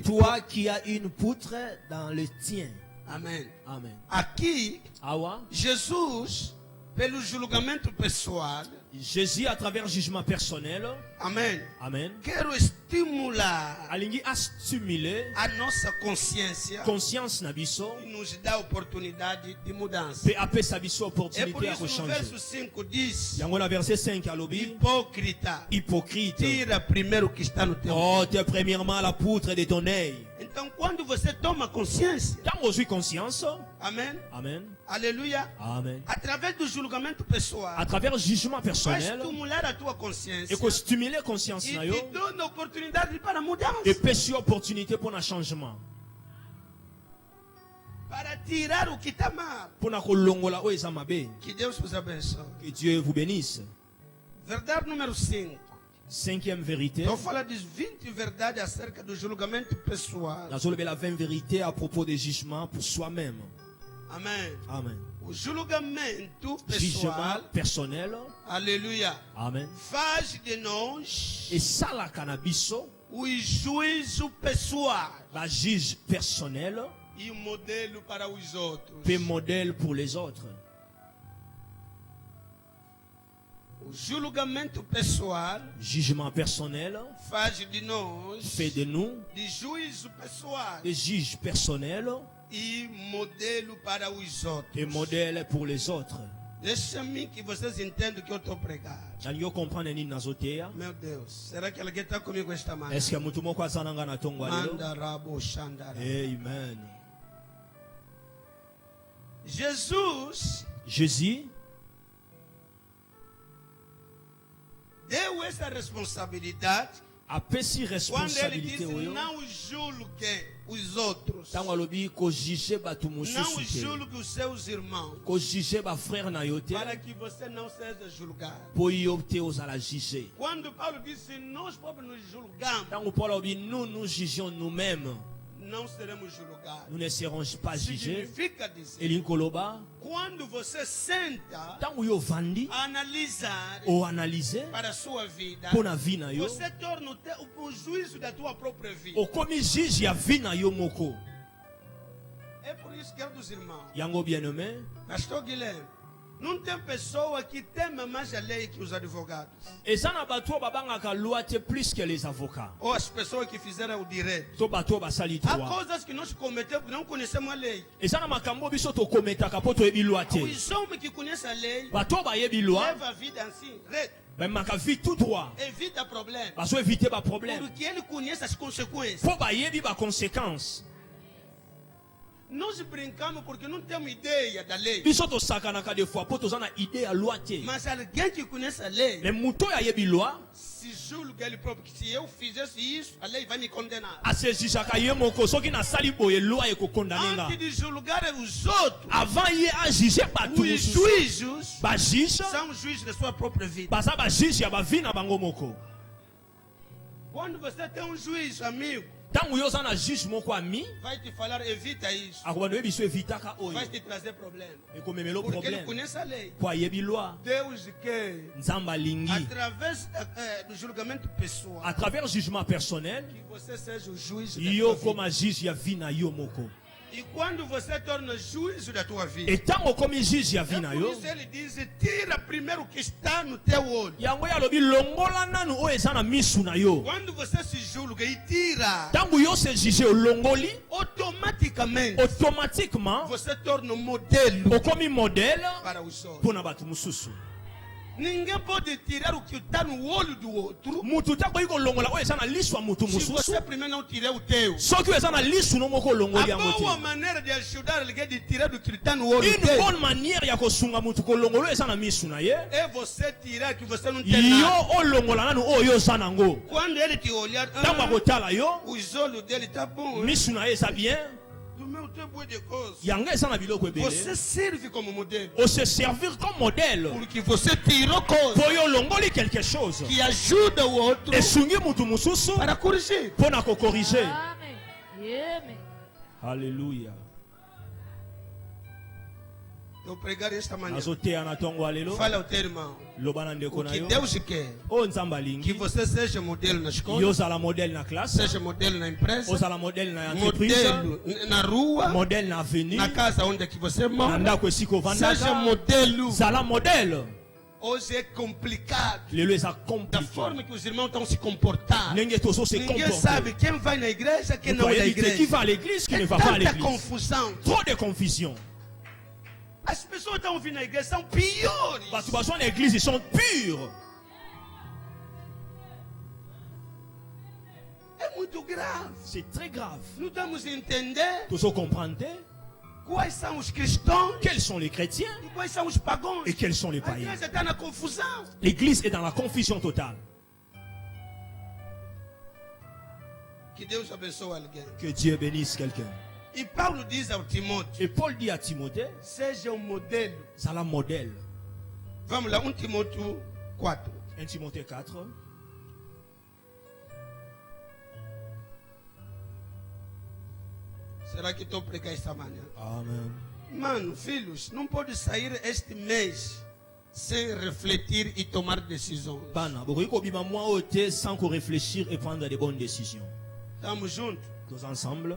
toi qui as une poutre dans le tien. Amém. Amen. Aqui, Awa, Jesus, pelo julgamento pessoal, Jésus à travers jugement personnel, amém, amen, quero estimular alingi a stimuler a nossa consciência conscience na biso e nos dá oportunidade de mudança. pe apesa biso É por opportunité ya isso no kochange. verso 5 diz: Yango na verset 5 alobi hipócrita, hypocrite. tira primeiro o que está no teu. Ôte premièrement la poutre de ton œil. Então, quando você toma consciência, Ntango ozwi conscience, amém, amen, aleluia, amen, através do julgamento pessoal, à travers jugement vai personnel, estimular a tua consciência ekostimuler conscience e na te yo dá oportunidade para mudança, epesi yo opportunité mpona changement, para tirar o que está mal. mpona kolongola oyo eza mabe. Que Deus vos abençoe. Que Dieu vous bénisse. Verdade número 5. Cinquième vérité, Estou falando de 20 verdades acerca do julgamento pessoal. nazolobela 20 vérités à propos des jugements pour soi-même. Amém. Amen. O julgamento Jugement pessoal, personnel, aleluia, amen, faz de nós esalaka na biso o juízo pessoal bajuge personnel e o modelo para os outros. pe modèle pour les autres. O julgamento pessoal Jugement personnel faz de nós fait de nous de juízo pessoal des juges personnels e modelo para os outros. et modèle pour les autres. Deixa-me que vocês entendam o que eu estou pregando. Nalingi comprendre nini nazoteya? Meu Deus, será que alguém está comigo esta manhã? Est-ce que mutu moko aza nanga na tongo lelo? Mandarabo Xandara. Amen. Jesus Jésus deu essa responsabilidade apesi quando ele responsabilité disse: oyo não julgue os outros, ntango alobi kojuge bato não mosusu te, julgue os seus irmãos, kojuge bafrère na yo te, para que você não seja julgado. mpo yo te ozala juge. Quando Paulo disse: nós próprios nos julgamos, Ntango Paul alobi nous nous jugeons nous-mêmes, não seremos julgados. nous ne serons pas jugés. Significa dizer, Elingi koloba quando você senta ntango yo ovandi a analisar oanalyze para a sua vida, mpo na vi na yo, você torna o juízo da tua própria vida. okomi juge ya vi na yo moko. É por isso que, dos irmãos, Yango bien-aimé, Pastor Guilherme, não tem pessoa que teme mais a lei que os advogados, eza na bato oyo babangaka loi te plus que les avocats, ou as pessoas que fizeram o direito. to bato oyo basali Há droit. coisas que nós cometemos porque não conhecemos a lei. Eza na makambo biso tokometaka mpo toyebi loi te. Os homens que conhecem a lei Bato oyo bayebi loi levam a vida assim, reto, bamemaka vi tout droit, evita problema, bazoevite baproblème porque ele conhece as consequências. mpo bayebi baconséquence. Nós brincamos porque não temos ideia da lei. biso tosakanaka des fois po toza na idée ya loi te. Mas alguém que conhece a lei Mais moto ayebi loi se julga ele próprio que se eu fizesse isso, a lei vai me condenar. asejisaka ye moko soki nasali boye loi ekokondane nga. Antes de julgar os outros, Avant ye ajuge bato os mosusu juízes bajuge são juízes da sua própria vida. baza bajuge ya bavi na bango moko. Quando você tem juiz amigo, ntango yo oza na juge moko ami vai te falar, evita isso. akobanda oyebiso evitaka Vai oyo te trazer problema. ekomemela Porque ele problème conhece a lei. po ayebi loi. Deus quer, Nzambe alingi através do julgamento pessoal, à travers jugement personnel que você seja o juiz da yo tua vida. koma juge ya vi na yo moko. E quando você torna juiz da tua vida, E ntango okomi juge ya vi é na por yo isso ele diz, tira primeiro o que está no teu olho. yango ye alobi longola nanu oyo eza na misu na yo. Quando você se julga e tira, ntango yo se juge olongoli automaticamente automatiquement você torna um modelo okomi modele para os outros. mpo na bato mosusu. Ninguém pode tirar o que está no olho do outro mutu te akoki kolongola oyo eza na lisu ya mutu se mosusu você primeiro não tirar o teu. soki oyo eza na lisu no moko olongoli A yango boa te. maneira de ajudar alguém de tirar do que está no olho Une dele bonne manière ya kosunga mutu kolongola oyo eza na misu na ye é você tirar que você não tem nada. yo olongola nanu oyo oza nango. Quando ele te olhar, ntango akotala yo os olhos dele tá bom. misu na ye eza bien Do meu tempo é de coisa. yango eza na biloko ebele Você serve como modelo. ose servir comme modèle Porque você tirou coisa mpo yo olongoli quelque chose que ajuda o outro esungi mutu mosusu para corrigir. mpo na kokorige. Amém. Amém. Alleluya. Eu pregar esta manhã. nazoteya na ntongo ya lelo Fala ao teu irmão. loba na ndeko O na que yo Deus quer. oyo nzambe Que alingi você seja modelo na escola, yo ozala modèle na classe seja modelo na empresa, ozala modèle na entreprise modelo na rua, modèle na avenue na casa onde é que você na mora. ndako esika Seja ovandaka modelo. zala modèle. Hoje é complicado. lelo eza Da compliqué forma que os irmãos estão se comportando. ndenge tozo se Ninguém sabe comporter. quem vai na igreja, quem Vous não é da voyez qui igreja. va à l'église, qui ne É va pas à tanta l'église. confusão. Trop de confusion. As pessoas que estão vindo na igreja são piores. Bato bazwa na église ils sont purs. É muito grave. C'est très grave. Não damos a entender Tozo comprendre quais são os cristãos quels sont les chrétiens e quais são os pagãos. et quels sont les A païens. igreja está na confusão. L'église est dans la confusion totale. Que Deus abençoe alguém. Que Dieu bénisse quelqu'un. E Paulo diz ao Timóteo, Et Paul dit à Timothée, seja um modelo. zala modèle. Vamos lá, 1 Timóteo 4. 1 Timothée 4. Será que estou a pregar esta manhã? Amen. Mano, filhos, não pode sair este mês sem refletir e tomar decisões. Bana, bokoki kobima mwa oyo te sans qu'on réfléchir et prendre des bonnes décisions. Estamos juntos? Tous ensemble.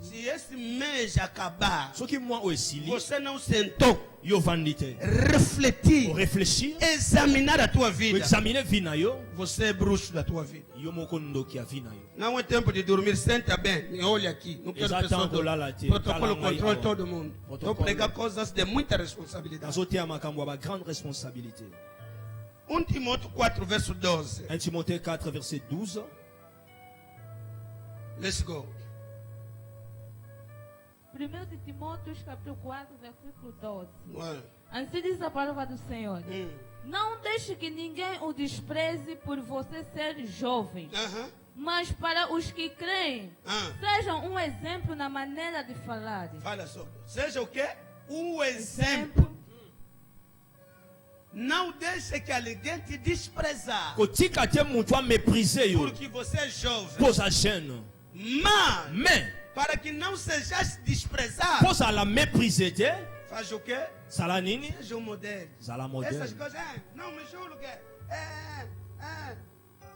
Se este mês acabar, Soki mwa oyo esili, você não sentou, yo vandi te. refletir, Pour réfléchir, examinar a tua pour vida, examiner vie na yo, você é bruxo da tua vida. yo moko ndoki ya vie na yo. Não é tempo de dormir, senta bem, me olha aqui. Não quero Exato, pessoa tanto lá, lá, te- protocolo, tá lá, controle, aí, todo mundo. Protocolo. Eu pregar coisas de muita responsabilidade. Nazoteya makambo ya ba grande responsabilité. 1 Timóteo 4, verso 12. 1 Timothée 4 verset 12. Let's go. 1 de Timóteo, capítulo 4, versículo 12. Ué. Assim diz a palavra do Senhor. Hum. Não deixe que ninguém o despreze por você ser jovem. Aham. Mas para os que creem, Ah. sejam um exemplo na maneira de falar. Fala sobre. Seja o quê? O exemplo. Não deixe que alguém te desprezar. Kotika te mutu a mépriser yo. Porque você é jovem. Posa jeune. Mas, Mais, para que não sejas desprezado, posa la mépriser te. faz o quê? Sala nini? Seja um modelo. Zala Essas modèle. coisas, não me julgue.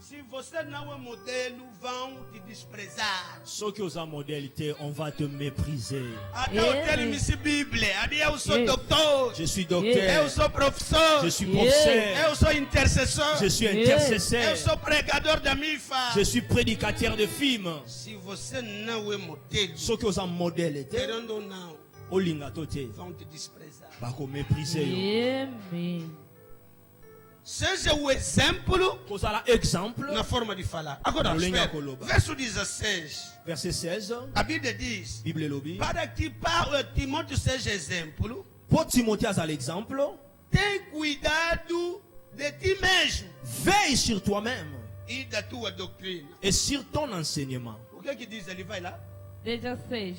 Se você não é modelo, vão te desprezar. Soki oza modèle te, on va te mépriser. Até o termo-se Bíblia. Ali eu sou doutor. Je suis Eu docteur. sou professor. Je suis professeur. Eu sou intercessor. Je suis Eu intercesseur. sou pregador da MIFA. Je suis prédicateur de films. Se você não é modelo, Soki oza modèle te, querendo ou não, olinga to te. vão te desprezar. Bako mépriser yo. Amém. seja o exemplo kozala exemple na forma de falar. Agora, Mulher espera. Koloba. Verso 16. verset 16 A Bíblia diz: Bible elobi para que Timóteo seja exemplo, po Timothée azala exemple tem cuidado de ti mesmo veille sur toi-même e da tua doutrina. et sur ton enseignement. O que diz ele? Vai lá. 16.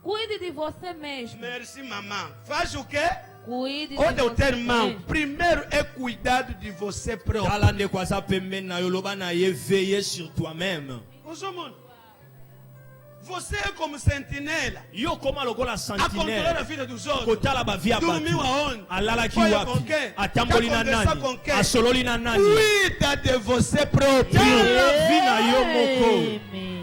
Cuide de você mesmo. Merci, mamãe. Faz o quê? Cuide de Quando eu você ter mão, mesmo. primeiro é cuidado de você próprio. Tala ndeko aza pembeni na yo loba na ye veille sur toi-même. Você é como sentinela Yo koma lokola a controlar a sentinelle vida dos outros. kotala bavia ya Dormiu bato aonde? alalaki Foi wapi com quem? atamboli na Quer conversar nani com quem? asololi na nani Cuida de você próprio. tala vi na yo moko. Amém.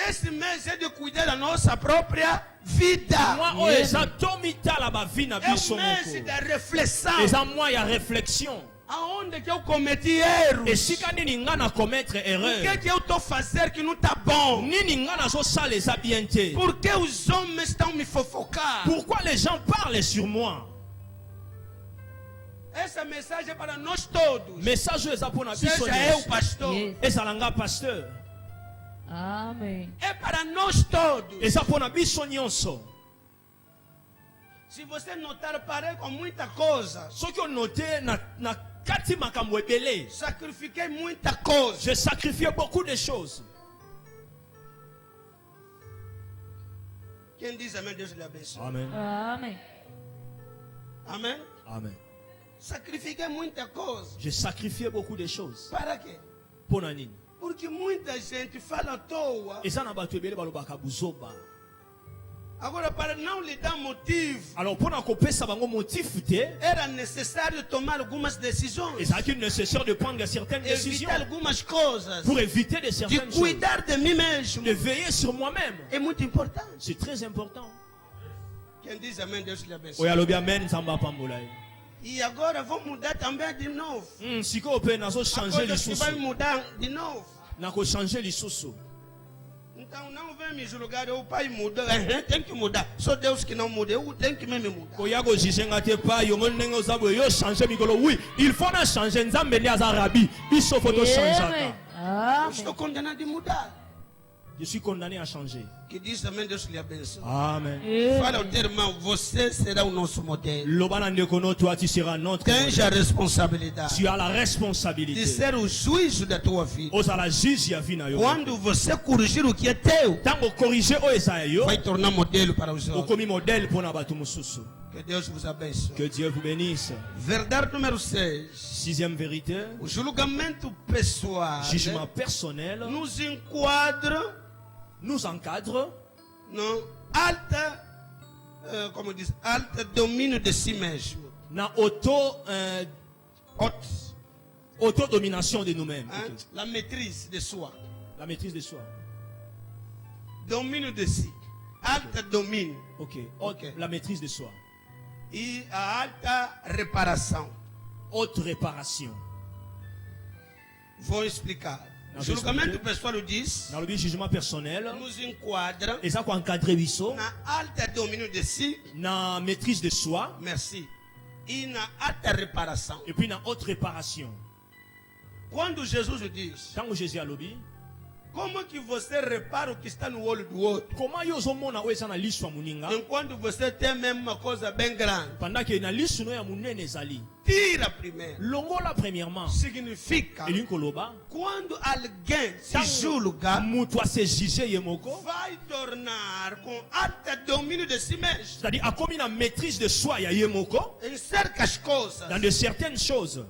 Esse mês é de cuidar da nossa própria vida. mwa oyo eza tomitala bavi na É biso o mês moko da reflexão. eza mwa ya réflexion Aonde que eu cometi erros? esika nini nga na commettre O erreur que eu estou fazendo que não está bom? nini nga nazosala eza bien te Por que os homens estão me fofocar? pourquoi les gens parlent sur moi. Essa mensagem é para nós todos. message oyo eza mpona biso Seja eu, nyonso. pastor. Yes. ezala nga pasteur Amém. É para nós todos. eza mpona biso nyonso. Se você notar, parei com muita coisa. soki onote na kati makambo ebele Sacrifiquei muita coisa. j'ai sacrifié beaucoup de choses. Quem diz amém, Deus lhe abençoe. Amen. Amém. Amém? Amen. Sacrifiquei muita coisa. J'ai sacrifié beaucoup de choses. Para quê? Mpona nini? Porque muita gente fala à toa. eza na bato ebele balobaka buzoba. Agora, para não lhe dar motivo, alors mpona kopesa bango motif te era necessário tomar algumas decisões. ezalaki nécessaire de prendre certaines décisions Evitar algumas coisas. pour éviter de De certaines choses. cuidar de mim mesmo. De veiller sur moi-même. É muito importante. C'est très important. Quem diz amém, Deus lhe abençoe. oyo alobi amen nzambe apambola ye. E agora vou mudar também de novo. sikoyo mpe A nazochange coisa que vai lisusu mudar de novo. nakochange lisusu. Então não vem me julgar, o pai mudou. Tem que mudar. Só Deus que não muda. Eu tenho que mesmo mudar. koya kojuge nga te pa yo moni ndenge oza boye yo change mikolo oui il faut na change nzambe nde aza rabi biso fo Amém. tochangeaka. Eu Amém. estou condenado de mudar. je suis condamné à changer. Que diz amém, Deus lhe abençoe. Amen. Fala ao teu irmão, você será o nosso modelo. loba na ndeko no toi tu seras notre Tens a modèle. responsabilidade tu as la de responsabilité ser o juízo da tua vida. ozala juge ya vi na yo. Quando você corrigir o que é teu, ntango corrige oyo eza ya yo vai tornar modelo para os outros. okomi modèle mpona bato mosusu. Que Deus vos abençoe. que Dieu vous bénisse. Verdade número 6. Sixième vérité, O julgamento pessoal jugement personnel nos enquadra nous encadre no alta, como diz, alta domínio de si mesmo. na autodomination de nous-mêmes. Hein? Ok. La maîtrise de soi. La maîtrise de soi. Domínio de si. Alta domínio. Ok. Ok. La maîtrise de soi. E a alta reparação. Haute réparation. Vou explicar. Não, O julgamento explique. pessoal diz, Dans le jugement personnel, nos enquadra eza koencadre biso na alta domínio de si, na maîtrise de soi merci, e na alta reparação. et puis na haute réparation. Quando Jesus diz, Ntango Jésus alobi, como que você repara o que está no olho do outro, comment yo ozomona oyo eza na lisu ya moninga enquanto você tem mesmo uma coisa bem grande? pendant ke na lisu no ya monene ezali. Tira primeiro. Longola premièrement Significa, elingi koloba quando alguém se ntango julga, moto ase juge ye moko, vai tornar com alta domínio de si mesmo c'est-à-dire akomi na maîtrise de soi ya ye moko em certas coisas. dans de certaines choses.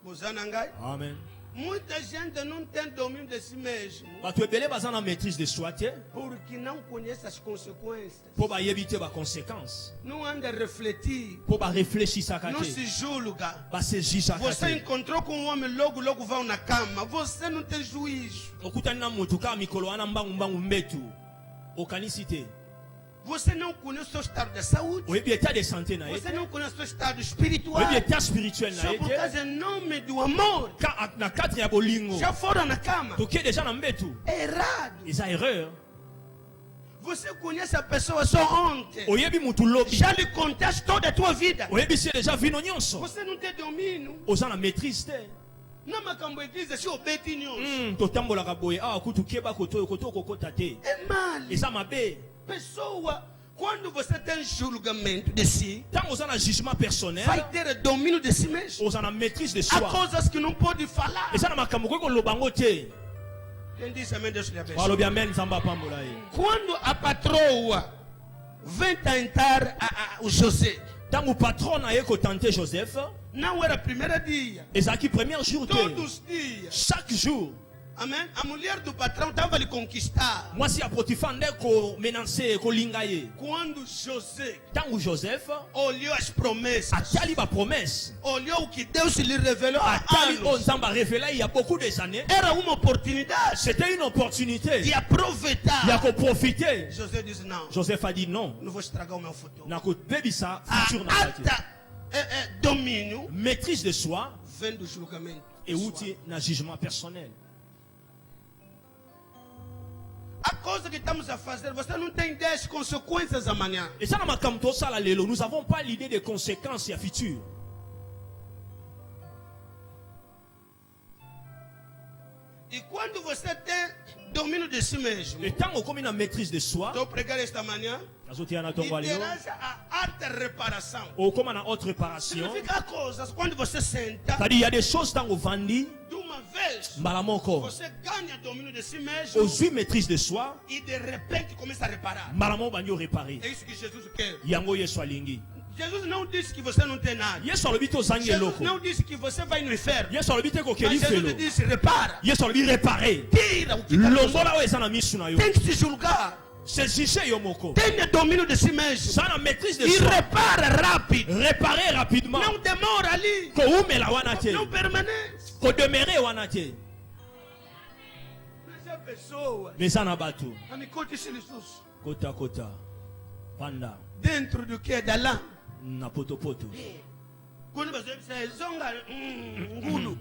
Muzanangai. Amen. Muita gente não tem domínio de si mesmo bato ebele baza na maîtrise de soi te porque não conhece as consequências. mpo bayebi te baconséquence, Não anda a refletir. mpo bareflechisaka Não te se julga. basejisaka Você te. encontrou com um homem, logo, logo vão na cama. Você não tem juízo. okutani na motu kaka mikolo wana mbangumbangu mbetu okanisi te, Você não conhece o seu estado de saúde. oyebi état de santé na ye Você te, não conhece o seu estado espiritual. oyebi état spirituel na Só ye por te. causa em nome do amor. Na kati ya bolingo Já foram na cama. toke deja na mbetu É errado. eza erreur. Você conhece a pessoa só ontem. Oyebi mutu lobi. Já lhe contaste toda a tua vida. Oyebi si déjà vino nyonso. Você não tem domínio. Oza na maîtrise te. Na makambo église si obeti nyonso. Totambolaka boye. Ah, kutu keba koto kokota te. É mal. Eza mabe. Pessoa, quando você tem julgamento de si, Tant oza na jugement personnel, vai ter domínio de si mesmo. oza na maîtrise de Há soi. coisas que não pode falar. Eza na makambo koko lobango te. Quem disse amém, Deus lhe abençoe. Walobi amen zamba pambola ye. Quando a patroa vem tentar o José, Tant o patron na ye ko tenter Joseph, não era primeiro dia, ezaki premier jour te. todos os dias. Chaque jour. Amém? A mulher do patrão estava lhe conquistar. Mwasi ya Potiphar nde ko menancer ko linga ye. Quando José Tant o Joseph olhou as promessas, atali ba promesse. olhou o que Deus lhe revelou há Atali o anos, nzamba révélé il y a beaucoup des années. era uma oportunidade C'était une opportunité. de aproveitar. Il y a qu'à profiter. José disse: Não, Joseph a dit non. não vou estragar o meu futuro. Na ko bebisa A futur na kati. alta domínio Maîtrise de soi vem do julgamento. et outil na jugement personnel. A coisa que estamos a fazer, você não tem ideia das consequências amanhã. Et ça, nous n'avons pas l'idée des conséquences futures. E quando você tem domínio de si mesmo, Et tant qu'on a maîtrise de soi, estou pregando esta manhã, terás a alta reparação. ou comme on a autre réparation, Significa coisas, quando você senta, c'est-à-dire il y a des choses dans le vandi, de uma vez, malamoko, você ganha domínio de si mesmo aux huit maîtrise de soi, e de repente começa a reparar. malamo banyo réparé. É isso que Jesus quer. Yango yeso alingi. Jesus não disse que você não tem nada. Yeso alobito zangi Jesus loko. não disse que você vai no inferno. Yeso alobite ko Mas keli Jesus felo. disse: repara, Yeso alobi réparé. tira o que está no seu- Lombola o ezana misu na yo. Tem que se julgar. C'est juger yo moko. Tenha domínio de si mesmo. Ça na maîtrise de E soi. repara rápido. Réparer rapidement. Não demora ali. Ko umela wana te. Não permanece. Ko demeurer wana te. Mas a pessoa, Mais ça na batu. me conte esse Jesus. Kota kota. Panda. Dentro do que? Da lã. Na poto poto. Quando você diz, zonga, ngulo.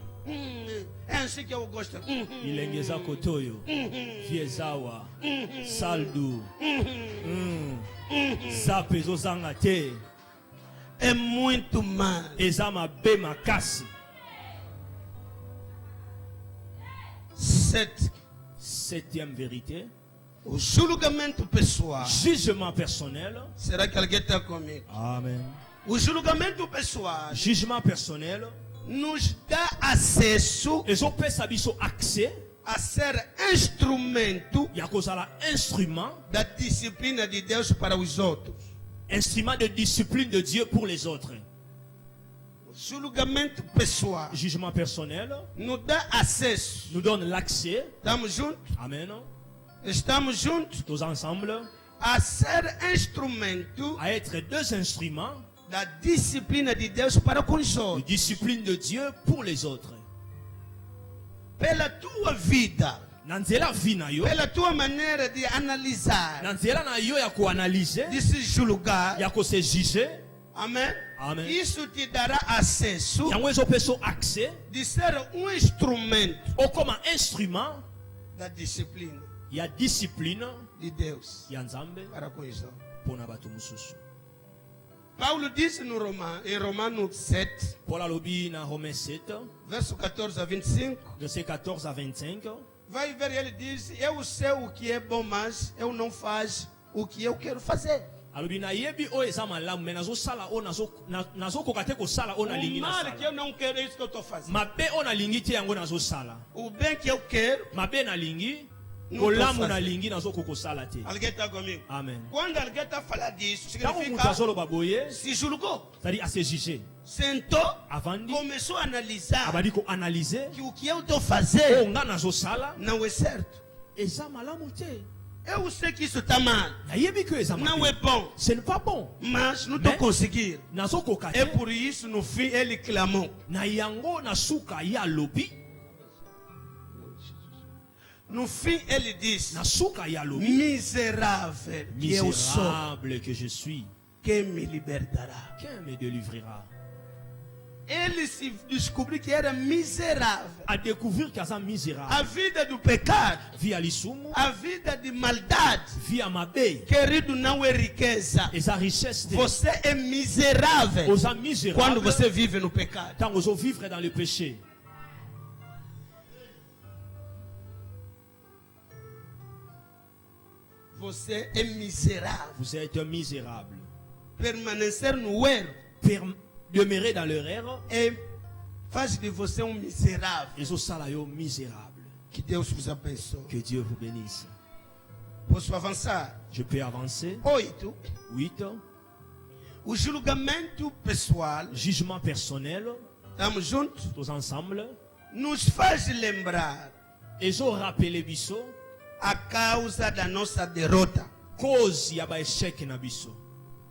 É assim que eu gosto. Ilengeza kotoyo. Viezawa. Saldu. Zape zozanga te. É muito mal. Ezama be makasi. Septième vérité. O julgamento pessoal. Jugement personnel. Será que alguém está comigo? Amen. O julgamento pessoal Jugement personnel. nos dá acesso Ezopesa biso accès. a ser instrumento Ya kozala instrument. da disciplina de Deus para os outros. Instrument de discipline de Dieu pour les autres. O julgamento pessoal Jugement personnel nos dá acesso. nous donne l'accès. Estamos juntos? Amen. Estamos juntos Tous ensemble. a ser instrumento À être deux instruments da disciplina de Deus para com os de outros. discipline de Dieu pour les autres. Pela tua vida, Nanzela vi na yo. pela tua maneira de analisar, Nanzela na yo ya ko-analyser. de se julgar. Ya ko se juger. Amém? Amen. Isso te dará acesso Yango ezopesa accès. de ser instrumento Ou comme un instrument. da disciplina Il y a discipline. de Deus Ya nzambe. para com os outros. Pona bato mususu. Paulo disse no em Romanos 7, Paul alobi na Romains 7. verso 14 a 25. Verset 14 à 25. Vai ver, ele diz: eu sei o que é bom, mas eu não faço o que eu quero fazer. alobi nayebi oyo eza malamu me nazosala oyo nazokoka te kosala oyo O nalingi mal que eu nasala não quero é isso que eu estou fazendo. mabe oyo nalingi te yango nazosala O bem que eu quero, mabe nalingi Não kolamu tô nalingi nazokoka kosala te. alguém está comigo? Amen. Quando alguém está falando disso, Ntango moto significa azoloba boye se julgou, c'est-à-dire ase juge sentou, avandi começou a analisar abandi koanalyze que o que eu estou oyo fazendo nga nazosala não é certo. eza malamu te. Eu sei que isso está mal, nayebi ke eza não é mabe bom, ce n'est pas bon mas não estou Mais- conseguindo. nazokoka É te por isso, no fim, ele clamou. na yango na suka ye alobi No fim, ele disse: na suka ye alobi miserável que eu sou, misérable que je suis quem me libertará? qui me délivrera? ele se descobriu que era miserável. A découvrir qu'elle est misérable. A vida do pecado, Via lisumu, a vida de maldade, via mabei. querido, não é riqueza. Et sa richesse de Você é miserável aux hommes misérables. quando você vive no pecado. Quand vous vivre dans le péché. Você é miserável. Vous êtes un misérable. Permanecer no erro Demeurer dans l'erreur. faz de você miserável. Et au salaire misérable. Que Deus vos abençoe. Que Dieu vous bénisse. Posso avançar? Je peux avancer. 8. 8. O julgamento pessoal, Jugement personnel. estamos juntos, Tous ensemble. nos faz lembrar Et je rappelle biso. a causa da nossa derrota Cause y a ba échec na biso.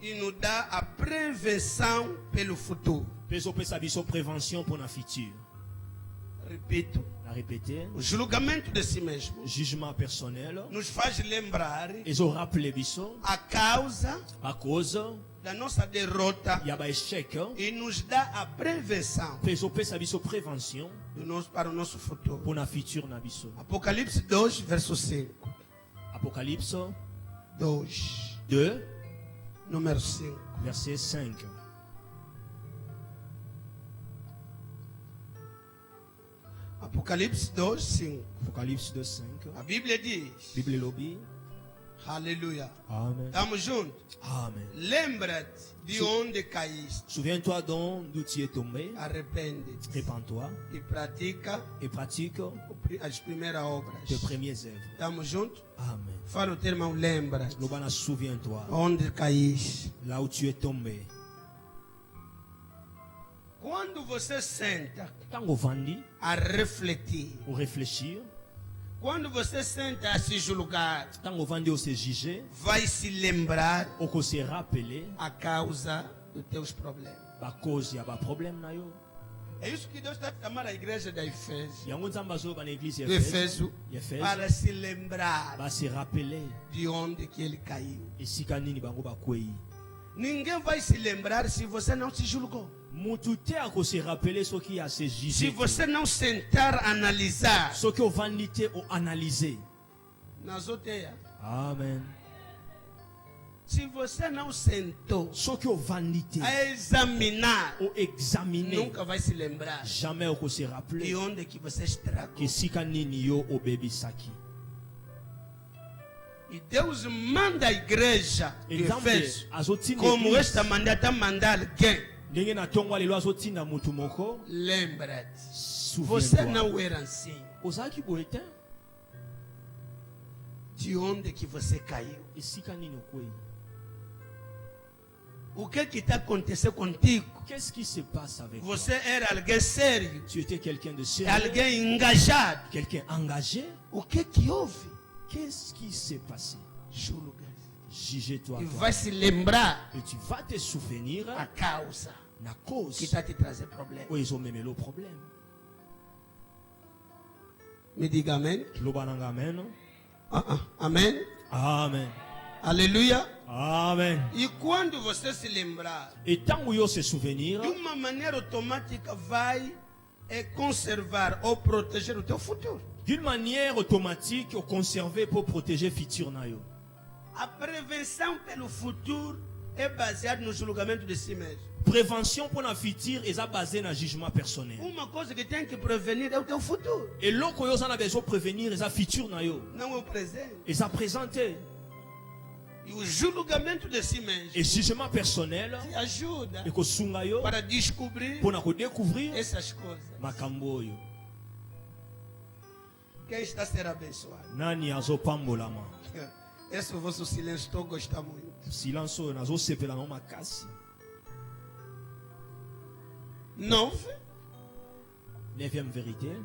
e nos dá a prevenção pelo futuro. Peso pesa biso prévention pour na futur. Repito, La répéter. o julgamento de si mesmo Jugement personnel. nos faz lembrar Et je rappelle biso. a causa À cause da nossa derrota y a ba échec. e nos dá a prevenção Peso pesa biso prévention para o nosso futuro. pour na futur na biso. Apocalipse 2, verso 5. Apocalypse 2, 2, número 5. verset 5. Apocalipse 2, 5. Apocalypse 2, 5. A Bíblia diz, Bible lobby. aleluia. Amen. Estamos juntos? Amen. Lembra-te de onde caíste. Souviens-toi donc d'où tu es tombé. Arrepende-te Répands-toi e pratica et pratique as primeiras obras. tes premières œuvres. Estamos juntos? Amen. Fala o teu irmão, lembra Lobana, souviens-toi onde caíste. là où tu es tombé. Quando você senta Quand on vendit a refletir, ou réfléchir, quando você senta a se julgar, quand on vendit ou se juger, vai se lembrar ou se rappeler, a causa dos teus problemas. ba cause y a ba problème na yo. É isso que Deus está chamando a igreja da Efésio, Yango nzamba zo ba na église do Efésio, para se lembrar ba se rappeler de onde que ele caiu. esika nini bango bakwei. Ninguém vai se lembrar se você não se julgou. Mutu te ako se rappeler ce qui a se Se juger. você não sentar a analisar Ce que o vanité ou analyser. nas outras, Amen. se você não sentou Ce que o vanité a examinar, ou examiner, nunca vai se lembrar jamais o se rappeler de onde que você estragou. que sika nini yo o baby saki. E Deus manda a igreja de Exemple, Efésio, azotina como église, esta mandata mandar alguém. ndenge na tongo lelo azotina mutu moko. Lembra-te, você Souviens-toi. não era assim. Ozaki boye te De onde que você caiu? esika nini okwei. O que está acontecendo contigo? Qu'est-ce qui se passe avec toi? Você era alguém sério, Tu étais quelqu'un de sérieux, alguém engajado. quelqu'un engagé. O que houve? Qu'est-ce qui s'est passé? Julga. Jugez-toi. E toi. vai se lembrar Et tu vas te souvenir a causa la que cause está te trazendo problema. où ils ont même le problème. Me diga amém. Lobananga amen. Amém. Amen. Aleluia. Amen. E quando você se lembrar, Et tant que se souvenir, de uma maneira automática vai conservar ou proteger o teu futuro. d'une manière automatique, au conserver pour protéger futur na yo. A prevenção pelo futuro é baseada no julgamento de si mesmo. Prévention pour la futur est basée sur le jugement personnel. Uma coisa que tem que prevenir é o teu futuro, Et l'autre que vous avez besoin de prévenir est le futur na yo. não é o presente. Et ça présenter. E o julgamento de si mesmo Et jugement personnel te ajuda et que sunga yo para descobrir pour na découvrir essas coisas. makambo yo. Quem está a ser abençoado? Nani azopambolama. Esse é o vosso silêncio, estou gostando muito. Silence nazo sepela na makasi. 9, Neuvième vérité.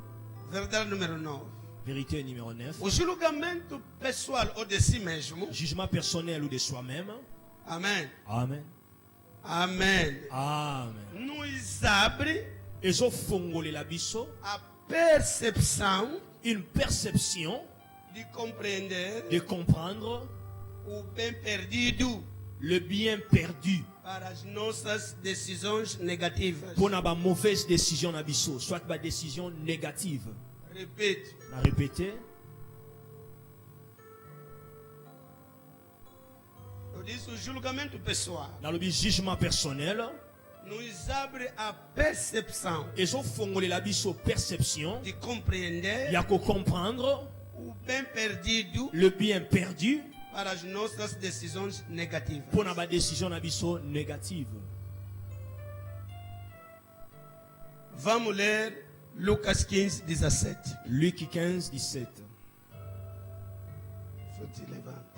verdade número 9. Vérité numéro 9. O julgamento pessoal ou de si mesmo. Jugement personnel ou de soi-même. Amém. Amen. Amém. Amen. Nos abre Et zo fongole la biso. a percepção Une perception de compreender de comprendre o bem perdido. le bien perdu. para as nossas decisões negativas. Pour na ba mauvaise décision na biso, soit ba décision négative. Repito. Na répéter. Eu disse o julgamento pessoal Dans le jugement personnel, nos abre a percepção ils ont fongolé la biso perception, de compreender il y a qu'à comprendre o bem perdido le bien perdu para as nossas decisões negativas. pour na ba décision na biso négative. Vamos ler Lucas 15, 17. Luc 15, 17. Só te levanta.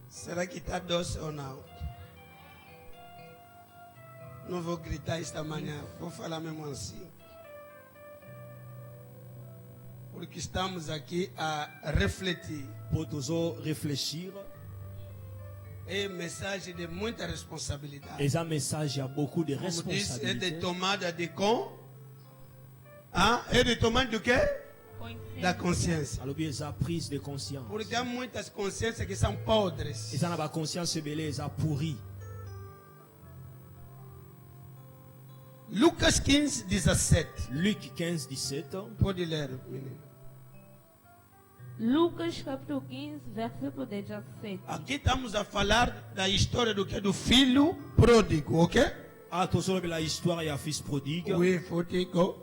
Será que está doce ou não? Não vou gritar esta manhã, vou falar mesmo assim. Porque estamos aqui a refletir. Pour toujours réfléchir. É mensagem de muita responsabilidade. Et ça message, il y a beaucoup de Como diz, é de responsabilités. tomada de é de tomada do quê? Da consciência. Alors, il y a prise de conscience. Porque há muitas consciências que são podres. Et ça n'a pas conscience belée, ça pourri. Lucas 15, 17. Luc 15, 17. Pode ler, menino. Lucas capítulo 15, versículo 17. Aqui estamos a falar da história do que? Do filho pródigo, ok? Ah, tu sais la histoire, il y a fils prodigue. Oui, pródigo.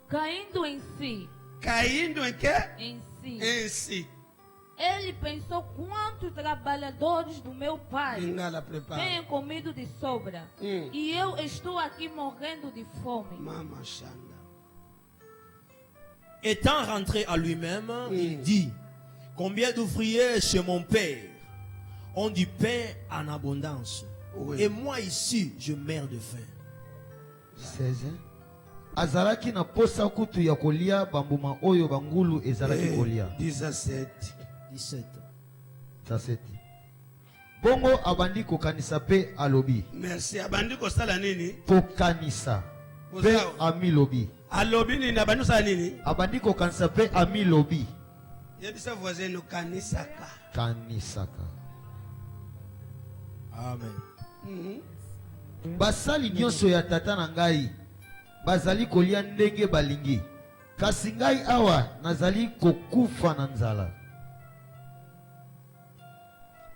Caindo em si, Caindo em quê? em si, Em si. ele pensou quantos trabalhadores do meu pai Bengala prepara. têm comido de sobra. E eu estou aqui morrendo de fome. Mama Xanda. Étant rentré à lui-même, il dit, combien d'ouvriers chez mon père ont du pain en abondance. Oui. Et moi ici, je meurs de faim. 16. Azalaki na posa kutu ya kolia bambuma oyo bangulu ezalaki kolia. 17. 17. 17. Bongo abandi kokanisa pe alobi. Merci. Abandi kosala nini? Kokanisa pe Kosawa. ami lobi. Alobi nini? Abandi kosala nini? Abandi kokanisa pe ami lobi. Yebisa voisin no kanisaka. Kanisaka. Amen. Basali nyonso ya tata na ngai bazali kolia ndenge balingi. Kasi ngai awa nazali kokufa na nzala.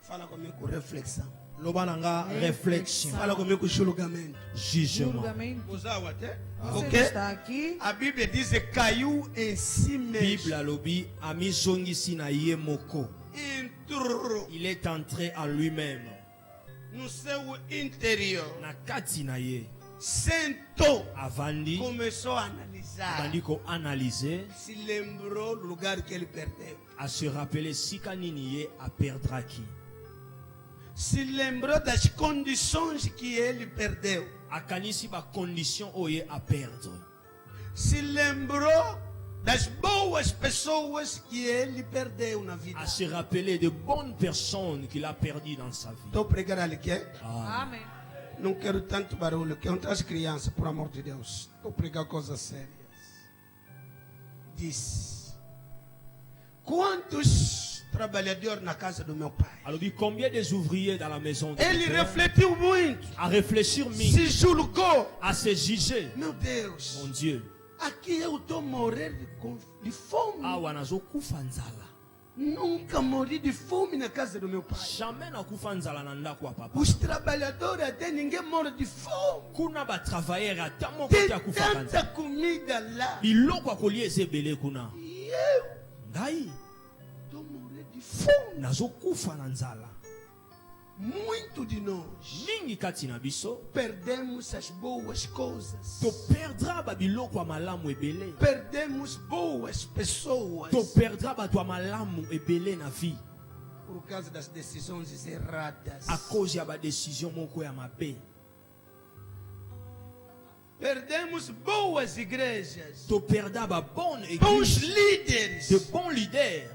Fala comigo reflexão. Lobananga réflexion, Fala comigo julgamento. jugement. Usawa até? Você Ok? está aqui. A Bíblia diz que caiu em si mesmo. Bible alobi amizongisi na ye moko. Entrou Il est entré à lui-même. no seu interior. Na kati na ye. Sentou. Avandi, Começou a analisar. avandi ko analyser, Se lembrou do lugar que ele perdeu. à se rappeler sika nini ye a perdre aqui. Se lembrou das condições que ele perdeu. Akanisi ba condition oye a perdre. Se lembrou das boas pessoas que ele perdeu na vida. À se rappeler de bonnes personnes qu'il a perdues dans sa vie. Estou pregando ali que é? Ah. Amém. Não quero tanto barulho, que entre as crianças, por amor de Deus. Estou pregando coisas sérias. Disse: quantos trabalhadores na casa do meu pai? Alors, combien des ouvriers dans la maison de Ele mon père refletiu muito, à réfléchir se mille, julgou. à se juger. Meu Deus, Mon Dieu, aqui eu estou morrendo de fome. awa nazokufa nzala. Nunca morri de fome na casa do meu pai. Jamais nakufa nzala na ndako ya papa. Os trabalhadores até ninguém morre de fome. Kuna ba travailleur ata moko Tem te akufa tanta nzala. comida lá. Biloko akolia eza ebele kuna. E eu Ngai estou morrendo de fome. nazokufa na nzala. Muito de nós Mingi kati na biso perdemos as boas coisas. toperdra ba biloko ya malamu ebele. Perdemos boas pessoas Toperdra bato ya malamu ebele na vie por causa das decisões erradas. à cause ya ba décision moko ya mabe. Perdemos boas igrejas, Toperda ba bonne bons église, líderes de bons leaders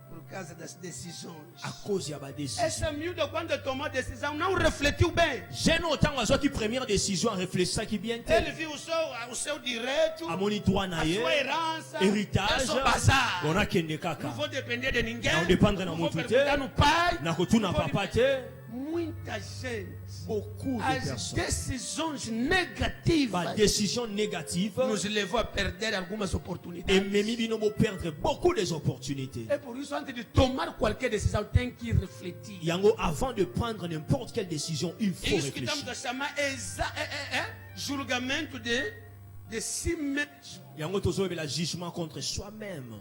por causa das decisões. À cause de la décision. Essa miúda, quando tomou a decisão, não refletiu bem. J'ai notamment à qui première décision à réfléchir qui bien Ele viu o seu direito, à mon droit a sua herança, héritage. o seu bazar. On a kende kaka. Não vou depender de ninguém. Não dependre na Não vou muito perguntar te. no pai. Na kotuna papa te. Muita gente. Beaucoup de As personnes. decisões La negativas décision négative nos levou a perder algumas et oportunidades. Mimi Binomo perdre beaucoup des opportunités. É por isso, antes de tomar qualquer decisão, tem que refletir. Yango, avant de prendre n'importe quelle décision, il faut Isso que estamos réfléchir. a chamar é julgamento de si mesmo. Yango tozo le jugement contre soi-même.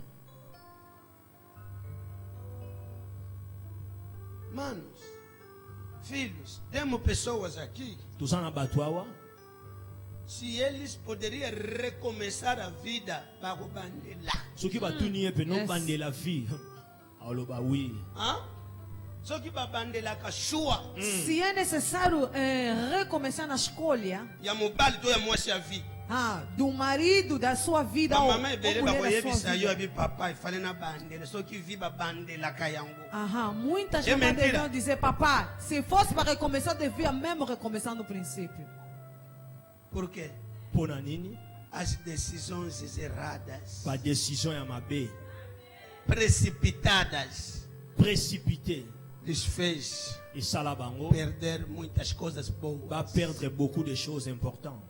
Manos, filhos, temos pessoas aqui, Tozo na batwawa. se eles poderiam recomeçar a vida para o bandela. Ce qui va tout nier peut non Yes. bander la vie. Alors bah oui. Hã? Só que para bandela cachua, Se é necessário recomeçar na escolha e a mobile toda a moça a vida. do marido da sua vida A ou mamãe beleza mulher para da ele sua saiu vida. a papai, falei na bandela, só que viva bandela caiango. Muitas É mamães mentira. deviam dizer, papai, se fosse para recomeçar, devia mesmo recomeçar no princípio. Por quê? Ponanini. As decisões erradas, Pas décision ya mabe. precipitadas, Précipité. lhes fez Et salabango. perder muitas coisas boas. Va perdre beaucoup de choses importantes.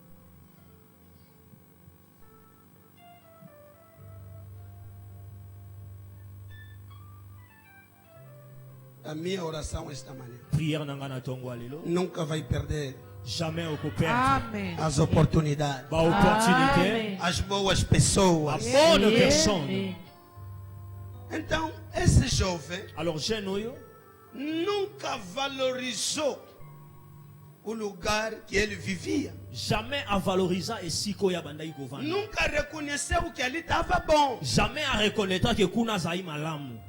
A minha oração esta manhã Prière nangana tongwa lelo. nunca vai perder Jamais au perdre. Amém. as oportunidades, Ba opportunité. Amém. as boas La pessoas. bonne personne. Então, esse jovem Alors jeune oyo. nunca valorizou o lugar que ele vivia. Jamais a valorisé et si koya bandai govana. Nunca reconheceu que ali estava bom. Jamais a reconnaître que kuna zai malamu.